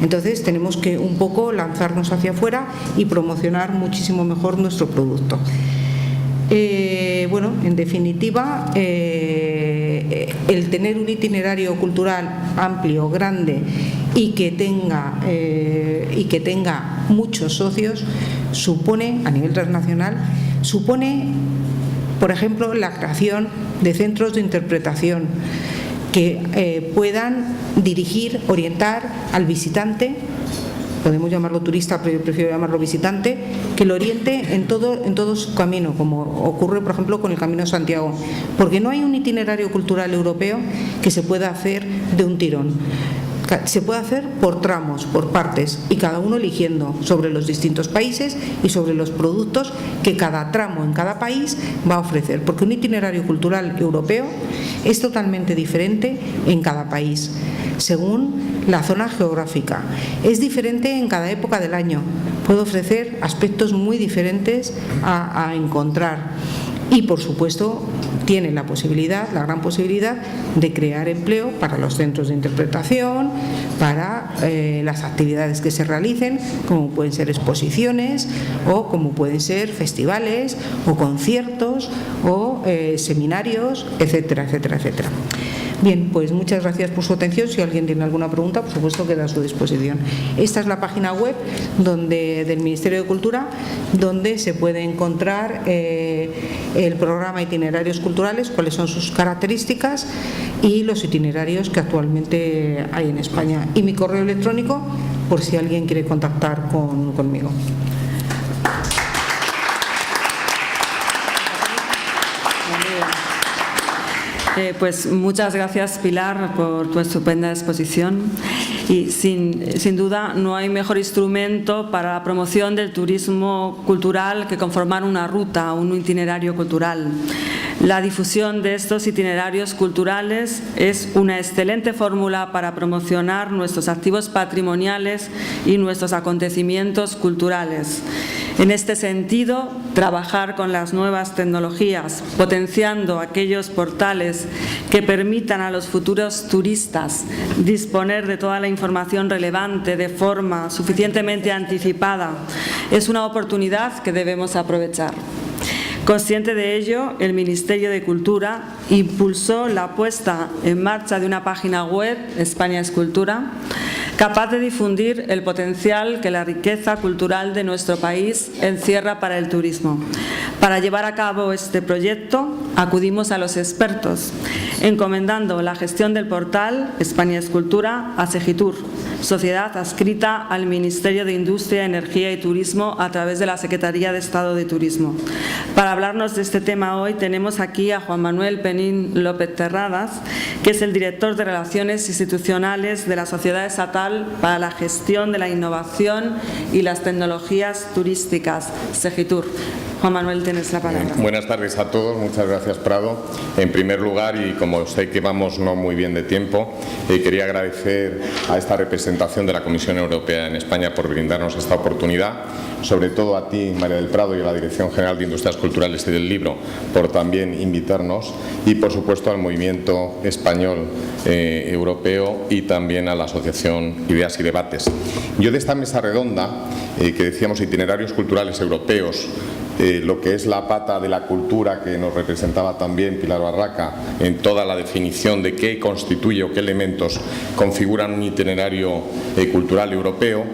Entonces tenemos que un poco lanzarnos hacia afuera y promocionar muchísimo mejor nuestro producto. Bueno, en definitiva, el tener un itinerario cultural amplio, grande y que tenga muchos socios supone, a nivel transnacional, supone, por ejemplo, la creación de centros de interpretación que puedan dirigir, orientar al visitante. Podemos llamarlo turista, pero yo prefiero llamarlo visitante, que lo oriente en todo su camino, como ocurre, por ejemplo, con el Camino de Santiago, porque no hay un itinerario cultural europeo que se pueda hacer de un tirón. Se puede hacer por tramos, por partes, y cada uno eligiendo sobre los distintos países y sobre los productos que cada tramo en cada país va a ofrecer, porque un itinerario cultural europeo es totalmente diferente en cada país, según la zona geográfica. Es diferente en cada época del año, puede ofrecer aspectos muy diferentes a encontrar. Y, por supuesto, tiene la gran posibilidad de crear empleo para los centros de interpretación, para las actividades que se realicen, como pueden ser exposiciones o como pueden ser festivales o conciertos o seminarios, etcétera, etcétera, etcétera. Bien, pues muchas gracias por su atención. Si alguien tiene alguna pregunta, por supuesto, queda a su disposición. Esta es la página web del Ministerio de Cultura, donde se puede encontrar el programa Itinerarios Culturales, cuáles son sus características y los itinerarios que actualmente hay en España. Y mi correo electrónico, por si alguien quiere contactar conmigo. Pues muchas gracias, Pilar, por tu estupenda exposición. Y sin duda no hay mejor instrumento para la promoción del turismo cultural que conformar una ruta, un itinerario cultural. La difusión de estos itinerarios culturales es una excelente fórmula para promocionar nuestros activos patrimoniales y nuestros acontecimientos culturales. En este sentido, trabajar con las nuevas tecnologías, potenciando aquellos portales que permitan a los futuros turistas disponer de toda la información relevante de forma suficientemente anticipada, es una oportunidad que debemos aprovechar. Consciente de ello, el Ministerio de Cultura impulsó la puesta en marcha de una página web, España es Cultura, capaz de difundir el potencial que la riqueza cultural de nuestro país encierra para el turismo. Para llevar a cabo este proyecto, acudimos a los expertos, encomendando la gestión del portal España es Cultura a Segitur, sociedad adscrita al Ministerio de Industria, Energía y Turismo a través de la Secretaría de Estado de Turismo. Para hablarnos de este tema hoy tenemos aquí a Juan Manuel Penín López Terradas, que es el director de Relaciones Institucionales de la Sociedad Estatal para la Gestión de la Innovación y las Tecnologías Turísticas, Segitur. Juan Manuel, tienes la palabra. Buenas tardes a todos, muchas gracias, Prado. En primer lugar, y como sé que vamos no muy bien de tiempo, quería agradecer a esta representación de la Comisión Europea en España por brindarnos esta oportunidad, sobre todo a ti, María del Prado, y a la Dirección General de Industrias Culturales y del Libro por también invitarnos, y por supuesto al Movimiento Español Europeo y también a la Asociación Ideas y Debates. Yo de esta mesa redonda, que decíamos itinerarios culturales europeos, lo que es la pata de la cultura que nos representaba también Pilar Barraca en toda la definición de qué constituye o qué elementos configuran un itinerario cultural europeo,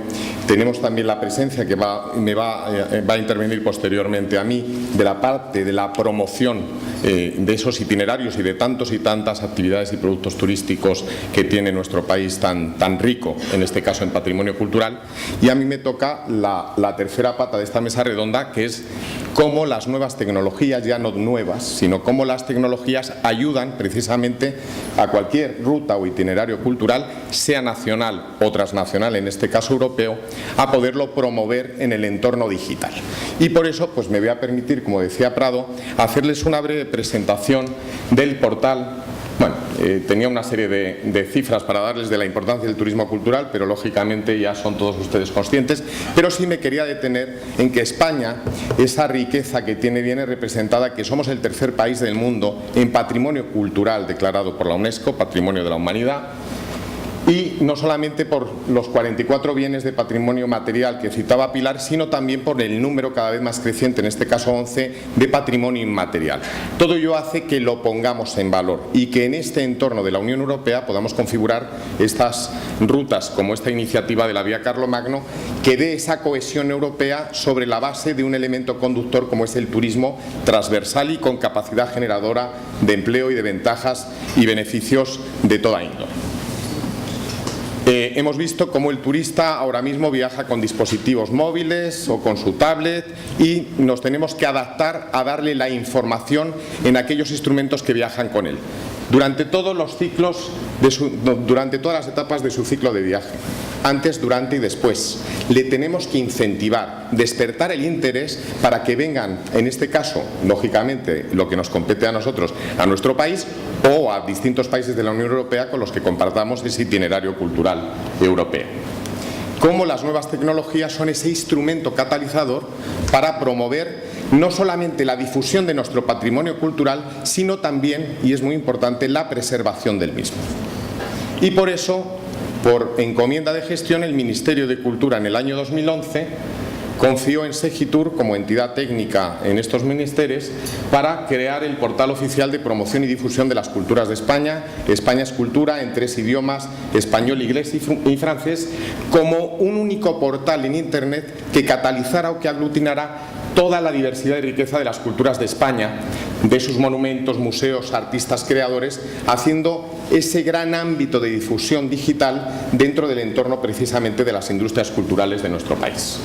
tenemos también la presencia que va a intervenir posteriormente a mí de la parte de la promoción de esos itinerarios y de tantos y tantas actividades y productos turísticos que tiene nuestro país tan rico, en este caso en patrimonio cultural. Y a mí me toca la tercera pata de esta mesa redonda, que es cómo las nuevas tecnologías, ya no nuevas, sino cómo las tecnologías ayudan precisamente a cualquier ruta o itinerario cultural, sea nacional o transnacional, en este caso europeo, a poderlo promover en el entorno digital. Y por eso pues me voy a permitir, como decía Prado, hacerles una breve presentación del portal. Bueno, tenía una serie de cifras para darles de la importancia del turismo cultural, pero lógicamente ya son todos ustedes conscientes, pero sí me quería detener en que España, esa riqueza que tiene, viene representada, que somos el tercer país del mundo en patrimonio cultural declarado por la UNESCO, Patrimonio de la Humanidad, y no solamente por los 44 bienes de patrimonio material que citaba Pilar, sino también por el número cada vez más creciente, en este caso 11, de patrimonio inmaterial. Todo ello hace que lo pongamos en valor y que en este entorno de la Unión Europea podamos configurar estas rutas, como esta iniciativa de la Vía Carlomagno, que dé esa cohesión europea sobre la base de un elemento conductor como es el turismo transversal y con capacidad generadora de empleo y de ventajas y beneficios de toda índole. Hemos visto cómo el turista ahora mismo viaja con dispositivos móviles o con su tablet y nos tenemos que adaptar a darle la información en aquellos instrumentos que viajan con él. Durante todos los ciclos, durante todas las etapas de su ciclo de viaje, antes, durante y después, le tenemos que incentivar, despertar el interés para que vengan, en este caso, lógicamente, lo que nos compete a nosotros, a nuestro país o a distintos países de la Unión Europea con los que compartamos ese itinerario cultural europeo. Cómo las nuevas tecnologías son ese instrumento catalizador para promover no solamente la difusión de nuestro patrimonio cultural, sino también, y es muy importante, la preservación del mismo. Y por eso, por encomienda de gestión, el Ministerio de Cultura en el año 2011 confió en Segitur como entidad técnica en estos ministerios para crear el portal oficial de promoción y difusión de las culturas de España, España es Cultura, en 3 idiomas, español, inglés y francés, como un único portal en Internet que catalizara o que aglutinara toda la diversidad y riqueza de las culturas de España, de sus monumentos, museos, artistas, creadores, haciendo ese gran ámbito de difusión digital dentro del entorno precisamente de las industrias culturales de nuestro país.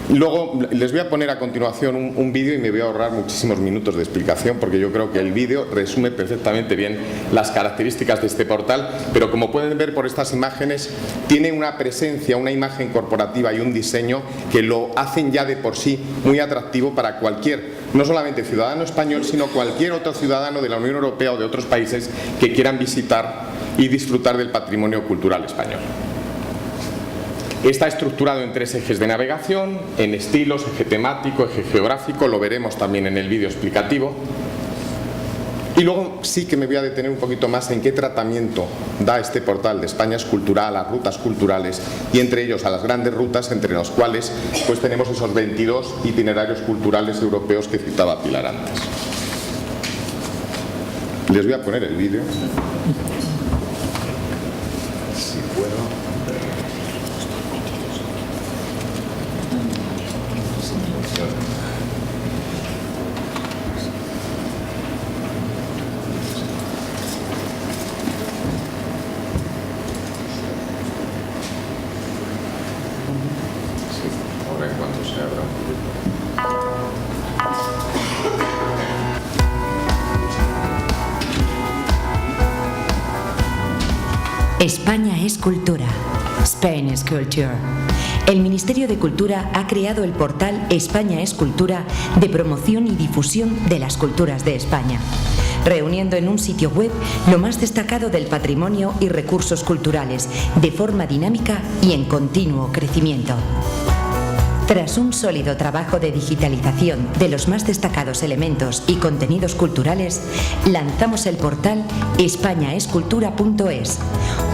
Luego les voy a poner a continuación un vídeo y me voy a ahorrar muchísimos minutos de explicación porque yo creo que el vídeo resume perfectamente bien las características de este portal, pero como pueden ver por estas imágenes, tiene una presencia, una imagen corporativa y un diseño que lo hacen ya de por sí muy atractivo para cualquier, no solamente ciudadano español, sino cualquier otro ciudadano de la Unión Europea o de otros países que quieran visitar y disfrutar del patrimonio cultural español. Está estructurado en 3 ejes de navegación, en estilos, eje temático, eje geográfico, lo veremos también en el vídeo explicativo. Y luego sí que me voy a detener un poquito más en qué tratamiento da este portal de España es Cultural a las rutas culturales y entre ellos a las grandes rutas, entre las cuales pues tenemos esos 22 itinerarios culturales europeos que citaba Pilar antes. Les voy a poner el vídeo. Si puedo. España es cultura. Spain is Culture. El Ministerio de Cultura ha creado el portal España es Cultura de promoción y difusión de las culturas de España, reuniendo en un sitio web lo más destacado del patrimonio y recursos culturales, de forma dinámica y en continuo crecimiento. Tras un sólido trabajo de digitalización de los más destacados elementos y contenidos culturales, lanzamos el portal españaescultura.es,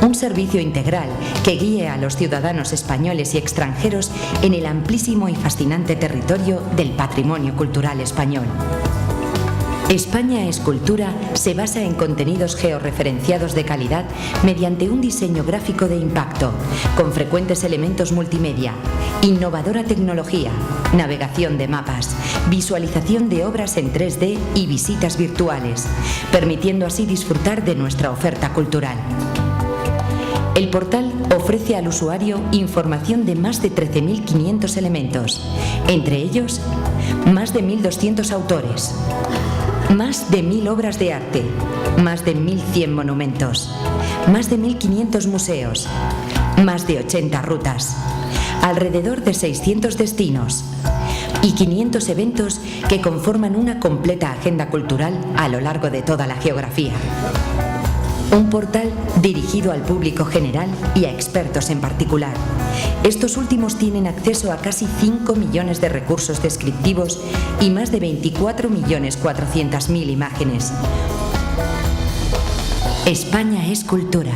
un servicio integral que guíe a los ciudadanos españoles y extranjeros en el amplísimo y fascinante territorio del patrimonio cultural español. España Escultura se basa en contenidos georreferenciados de calidad mediante un diseño gráfico de impacto, con frecuentes elementos multimedia, innovadora tecnología, navegación de mapas, visualización de obras en 3D y visitas virtuales, permitiendo así disfrutar de nuestra oferta cultural. El portal ofrece al usuario información de más de 13.500 elementos, entre ellos más de 1.200 autores, más de 1.000 obras de arte, más de 1.100 monumentos, más de 1.500 museos, más de 80 rutas, alrededor de 600 destinos y 500 eventos que conforman una completa agenda cultural a lo largo de toda la geografía. Un portal dirigido al público general y a expertos en particular. Estos últimos tienen acceso a casi 5 millones de recursos descriptivos y más de 24.400.000 imágenes. España es cultura,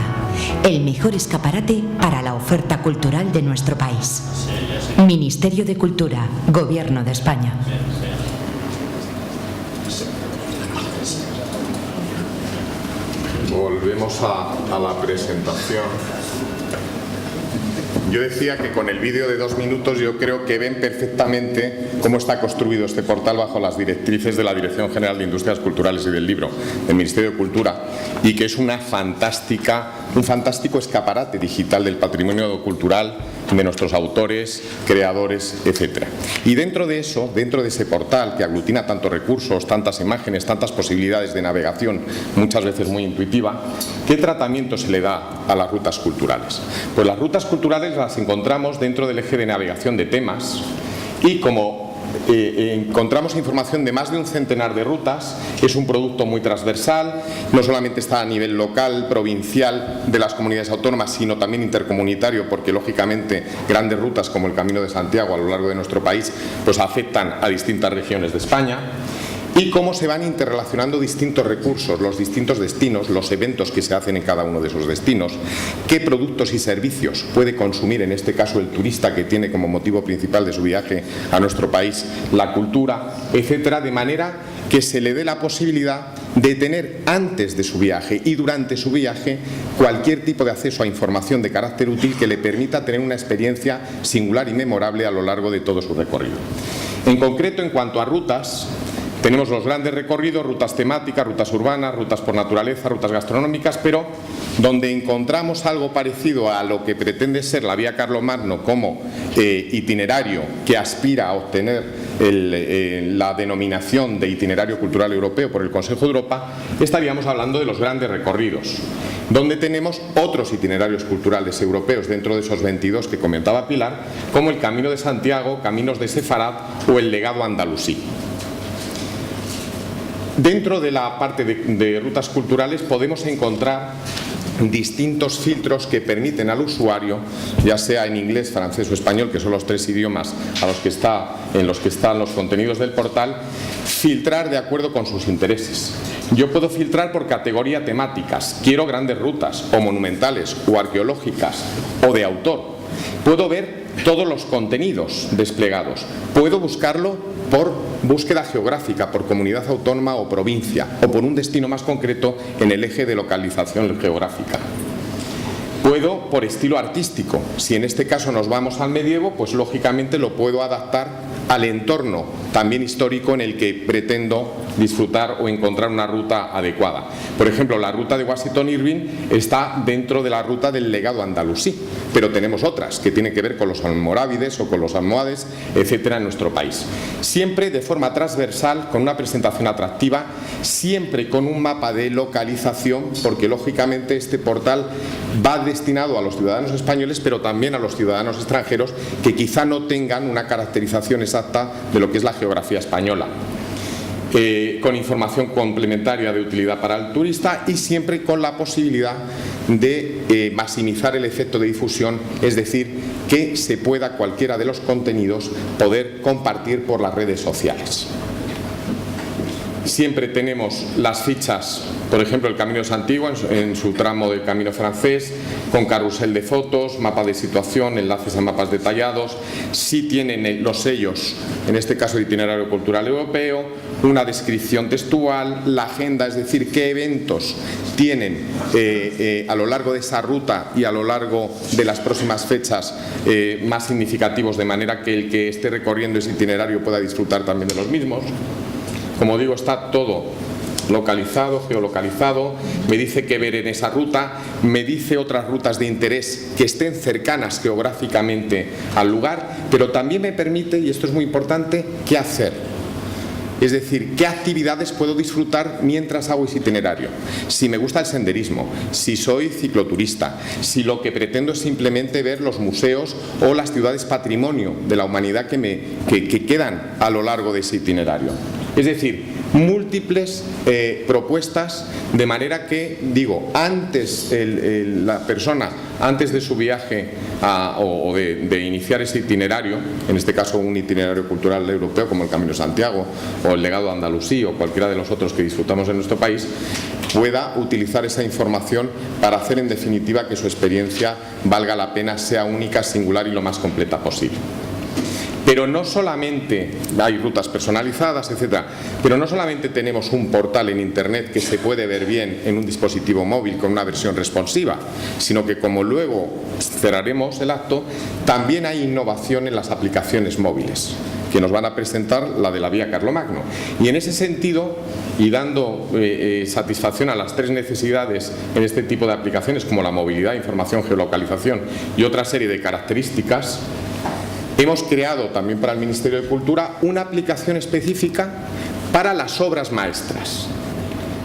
el mejor escaparate para la oferta cultural de nuestro país. Ministerio de Cultura, Gobierno de España. Volvemos a la presentación. Yo decía que con el vídeo de 2 minutos yo creo que ven perfectamente cómo está construido este portal bajo las directrices de la Dirección General de Industrias Culturales y del Libro del Ministerio de Cultura, y que es un fantástico escaparate digital del patrimonio cultural de nuestros autores, creadores, etc. Y dentro de eso, dentro de ese portal que aglutina tantos recursos, tantas imágenes, tantas posibilidades de navegación, muchas veces muy intuitiva, ¿qué tratamiento se le da a las rutas culturales? Pues las rutas culturales las encontramos dentro del eje de navegación de temas, y como encontramos información de más de un centenar de rutas, es un producto muy transversal, no solamente está a nivel local, provincial de las comunidades autónomas, sino también intercomunitario, porque lógicamente grandes rutas como el Camino de Santiago a lo largo de nuestro país pues afectan a distintas regiones de España. Y cómo se van interrelacionando distintos recursos, los distintos destinos, los eventos que se hacen en cada uno de esos destinos, qué productos y servicios puede consumir, en este caso el turista que tiene como motivo principal de su viaje a nuestro país la cultura, etcétera, de manera que se le dé la posibilidad de tener antes de su viaje y durante su viaje cualquier tipo de acceso a información de carácter útil que le permita tener una experiencia singular y memorable a lo largo de todo su recorrido. En concreto, en cuanto a rutas, tenemos los grandes recorridos, rutas temáticas, rutas urbanas, rutas por naturaleza, rutas gastronómicas, pero donde encontramos algo parecido a lo que pretende ser la Vía Carlomagno como itinerario que aspira a obtener la denominación de itinerario cultural europeo por el Consejo de Europa, estaríamos hablando de los grandes recorridos, donde tenemos otros itinerarios culturales europeos dentro de esos 22 que comentaba Pilar, como el Camino de Santiago, Caminos de Sefarat o el Legado Andalusí. Dentro de la parte de rutas culturales podemos encontrar distintos filtros que permiten al usuario, ya sea en inglés, francés o español, que son los 3 idiomas en los que están los contenidos del portal, filtrar de acuerdo con sus intereses. Yo puedo filtrar por categoría temáticas, quiero grandes rutas o monumentales o arqueológicas o de autor. Puedo ver todos los contenidos desplegados. Puedo buscarlo por búsqueda geográfica, por comunidad autónoma o provincia, o por un destino más concreto en el eje de localización geográfica. Puedo por estilo artístico. Si en este caso nos vamos al medievo, pues lógicamente lo puedo adaptar al entorno también histórico en el que pretendo disfrutar o encontrar una ruta adecuada. Por ejemplo, la ruta de Washington Irving está dentro de la ruta del Legado Andalusí, pero tenemos otras que tienen que ver con los almorávides o con los almohades, etcétera, en nuestro país. Siempre de forma transversal, con una presentación atractiva, siempre con un mapa de localización, porque lógicamente este portal va destinado a los ciudadanos españoles, pero también a los ciudadanos extranjeros que quizá no tengan una caracterización exacta de lo que es la geografía española. Con información complementaria de utilidad para el turista y siempre con la posibilidad de maximizar el efecto de difusión, es decir, que se pueda cualquiera de los contenidos poder compartir por las redes sociales. Siempre tenemos las fichas, por ejemplo, el Camino de Santiago en su tramo del Camino francés, con carrusel de fotos, mapa de situación, enlaces a mapas detallados. Sí tienen los sellos, en este caso el Itinerario Cultural Europeo, una descripción textual, la agenda, es decir, qué eventos tienen a lo largo de esa ruta y a lo largo de las próximas fechas más significativos, de manera que el que esté recorriendo ese itinerario pueda disfrutar también de los mismos. Como digo, está todo localizado, geolocalizado, me dice qué ver en esa ruta, me dice otras rutas de interés que estén cercanas geográficamente al lugar, pero también me permite, y esto es muy importante, qué hacer. Es decir, qué actividades puedo disfrutar mientras hago ese itinerario. Si me gusta el senderismo, si soy cicloturista, si lo que pretendo es simplemente ver los museos o las ciudades patrimonio de la humanidad que quedan a lo largo de ese itinerario. Es decir, múltiples propuestas, de manera que, digo, antes la persona, antes de su viaje o de iniciar ese itinerario, en este caso un itinerario cultural europeo como el Camino de Santiago o el Legado de Andalusí o cualquiera de los otros que disfrutamos en nuestro país, pueda utilizar esa información para hacer en definitiva que su experiencia valga la pena, sea única, singular y lo más completa posible. Pero no solamente hay rutas personalizadas, etcétera, pero no solamente tenemos un portal en Internet que se puede ver bien en un dispositivo móvil con una versión responsiva, sino que, como luego cerraremos el acto, también hay innovación en las aplicaciones móviles, que nos van a presentar la de la Vía Carlomagno. Y en ese sentido, y dando satisfacción a las tres necesidades en este tipo de aplicaciones, como la movilidad, información, geolocalización y otra serie de características, hemos creado también para el Ministerio de Cultura una aplicación específica para las obras maestras,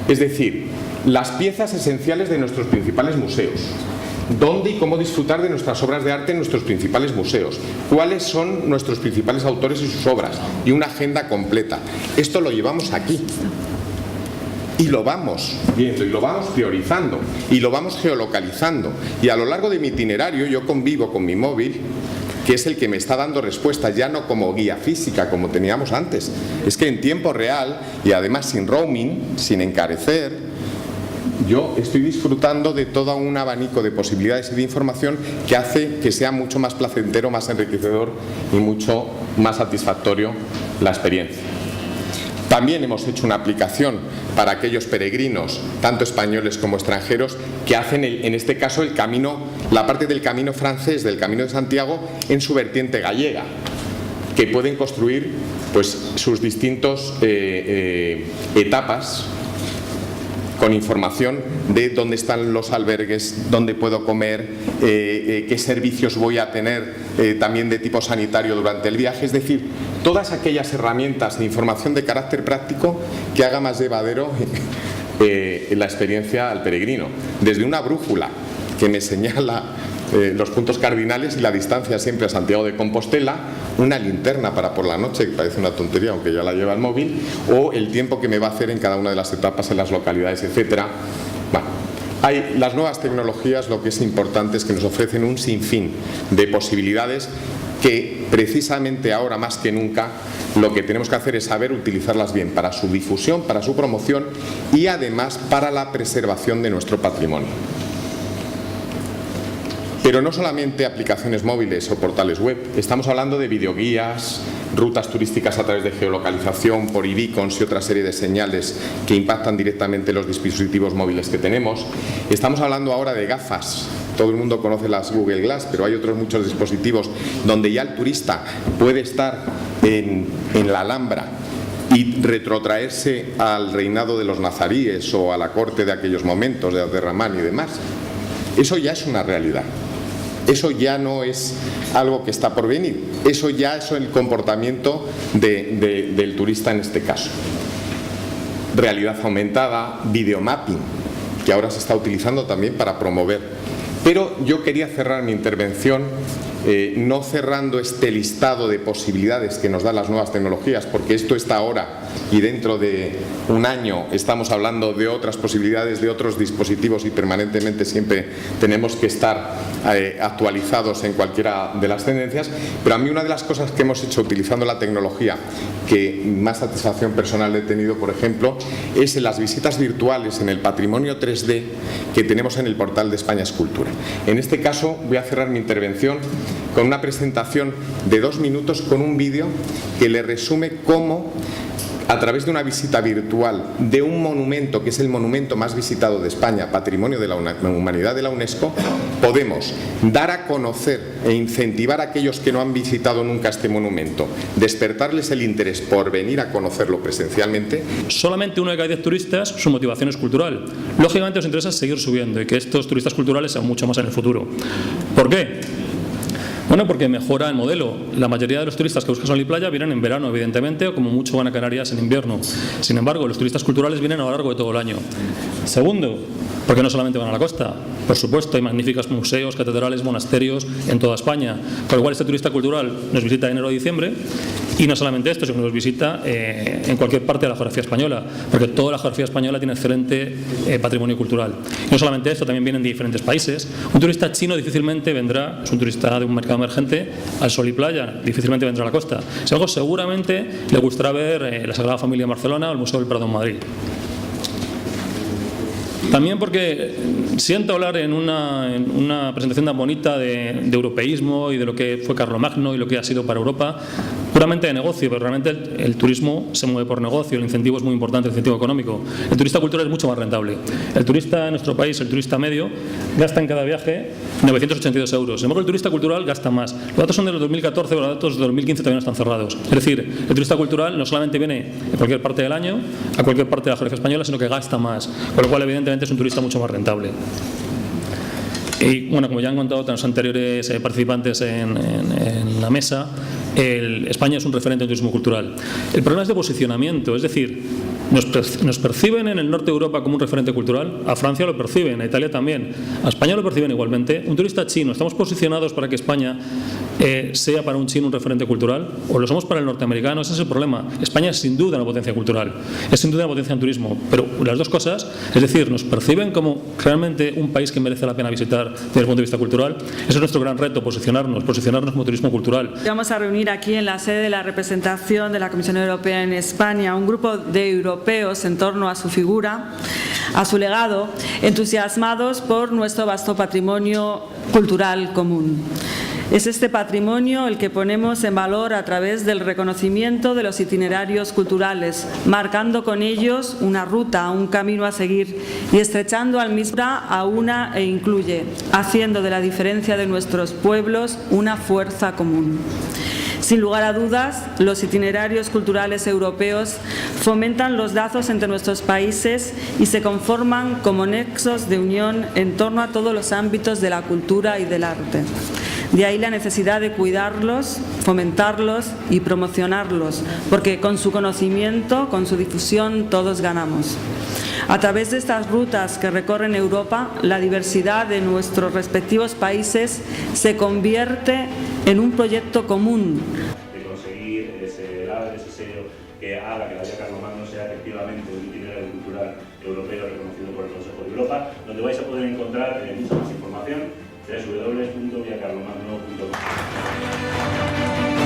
es decir, las piezas esenciales de nuestros principales museos. ¿Dónde y cómo disfrutar de nuestras obras de arte en nuestros principales museos? ¿Cuáles son nuestros principales autores y sus obras? Y una agenda completa. Esto lo llevamos aquí. Y lo vamos viendo, y lo vamos priorizando, y lo vamos geolocalizando. Y a lo largo de mi itinerario yo convivo con mi móvil, que es el que me está dando respuestas, ya no como guía física como teníamos antes. Es que en tiempo real, y además sin roaming, sin encarecer, yo estoy disfrutando de todo un abanico de posibilidades y de información que hace que sea mucho más placentero, más enriquecedor y mucho más satisfactorio la experiencia. También hemos hecho una aplicación para aquellos peregrinos, tanto españoles como extranjeros, que hacen en este caso el camino, la parte del camino francés, del Camino de Santiago, en su vertiente gallega, que pueden construir pues sus distintos etapas con información de dónde están los albergues, dónde puedo comer, qué servicios voy a tener también de tipo sanitario durante el viaje. Es decir, todas aquellas herramientas de información de carácter práctico que haga más llevadero la experiencia al peregrino. Desde una brújula que me señala los puntos cardinales y la distancia siempre a Santiago de Compostela, una linterna para por la noche, que parece una tontería aunque ya la lleva el móvil, o el tiempo que me va a hacer en cada una de las etapas en las localidades, etcétera. Bueno, las nuevas tecnologías, lo que es importante es que nos ofrecen un sinfín de posibilidades que precisamente ahora más que nunca lo que tenemos que hacer es saber utilizarlas bien para su difusión, para su promoción y además para la preservación de nuestro patrimonio. Pero no solamente aplicaciones móviles o portales web, estamos hablando de videoguías, rutas turísticas a través de geolocalización por iBeacons y otra serie de señales que impactan directamente los dispositivos móviles que tenemos. Estamos hablando ahora de gafas. Todo el mundo conoce las Google Glass, pero hay otros muchos dispositivos donde ya el turista puede estar en la Alhambra y retrotraerse al reinado de los nazaríes o a la corte de aquellos momentos, de Abderramán y demás. Eso ya es una realidad. Eso ya no es algo que está por venir. Eso ya es el comportamiento del turista en este caso. Realidad aumentada, videomapping, que ahora se está utilizando también para promover. Pero yo quería cerrar mi intervención no cerrando este listado de posibilidades que nos dan las nuevas tecnologías, porque esto está ahora y dentro de un año estamos hablando de otras posibilidades, de otros dispositivos y permanentemente siempre tenemos que estar actualizados en cualquiera de las tendencias. Pero a mí una de las cosas que hemos hecho utilizando la tecnología que más satisfacción personal he tenido, por ejemplo, es en las visitas virtuales en el patrimonio 3D que tenemos en el portal de España es Cultura. En este caso voy a cerrar mi intervención con una presentación de 2 minutos con un vídeo que le resume cómo, a través de una visita virtual de un monumento que es el monumento más visitado de España, Patrimonio de la Humanidad de la UNESCO, podemos dar a conocer e incentivar a aquellos que no han visitado nunca este monumento, despertarles el interés por venir a conocerlo presencialmente. Solamente 1 de cada 10 turistas, su motivación es cultural. Lógicamente os interesa seguir subiendo y que estos turistas culturales sean mucho más en el futuro. ¿Por qué? Bueno, porque mejora el modelo. La mayoría de los turistas que buscan sol y playa vienen en verano, evidentemente, o como mucho van a Canarias en invierno. Sin embargo, los turistas culturales vienen a lo largo de todo el año. Segundo, porque no solamente van a la costa. Por supuesto, hay magníficos museos, catedrales, monasterios en toda España. Con lo cual, este turista cultural nos visita de enero a diciembre. Y no solamente esto, sino que nos visita en cualquier parte de la geografía española, porque toda la geografía española tiene excelente patrimonio cultural. Y no solamente esto, también vienen de diferentes países. Un turista chino difícilmente vendrá, es un turista de un mercado emergente, al sol y playa, difícilmente vendrá a la costa. Si algo, seguramente le gustará ver la Sagrada Familia en Barcelona o el Museo del Prado en Madrid. También porque siento hablar en una presentación tan bonita de europeísmo y de lo que fue Carlomagno y lo que ha sido para Europa, puramente de negocio, pero realmente el turismo se mueve por negocio, el incentivo es muy importante, el incentivo económico. El turista cultural es mucho más rentable. El turista en nuestro país, el turista medio, gasta en cada viaje 982 euros. Sin embargo, el turista cultural gasta más. Los datos son de los 2014, pero los datos de 2015 todavía no están cerrados. Es decir, el turista cultural no solamente viene en cualquier parte del año, a cualquier parte de la geografía española, sino que gasta más, con lo cual evidentemente es un turista mucho más rentable. Y bueno, como ya han contado los anteriores participantes en la mesa, España es un referente en turismo cultural. El problema es de posicionamiento, es decir, nos perciben en el norte de Europa como un referente cultural, a Francia lo perciben, a Italia también, a España lo perciben igualmente. Un turista chino, ¿estamos posicionados para que España sea para un chino un referente cultural? ¿O lo somos para el norteamericano? Ese es el problema. España es sin duda una potencia cultural, es sin duda una potencia en turismo, pero las dos cosas, es decir, nos perciben como realmente un país que merece la pena visitar desde el punto de vista cultural. Ese es nuestro gran reto, posicionarnos como turismo cultural. Vamos a reunir aquí en la sede de la representación de la Comisión Europea en España un grupo de europeos en torno a su figura, a su legado, entusiasmados por nuestro vasto patrimonio cultural común. Es este patrimonio el que ponemos en valor a través del reconocimiento de los itinerarios culturales, marcando con ellos una ruta, un camino a seguir y estrechando al mismo a una e incluye, haciendo de la diferencia de nuestros pueblos una fuerza común. Sin lugar a dudas, los itinerarios culturales europeos fomentan los lazos entre nuestros países y se conforman como nexos de unión en torno a todos los ámbitos de la cultura y del arte. De ahí la necesidad de cuidarlos, fomentarlos y promocionarlos, porque con su conocimiento, con su difusión, todos ganamos. A través de estas rutas que recorren Europa, la diversidad de nuestros respectivos países se convierte en un proyecto común. De conseguir ese sello que haga que la Vía Carlomagno sea efectivamente un itinerario cultural europeo reconocido por el Consejo de Europa, donde vais a poder encontrar mucha más información. www.viacarlomagno.com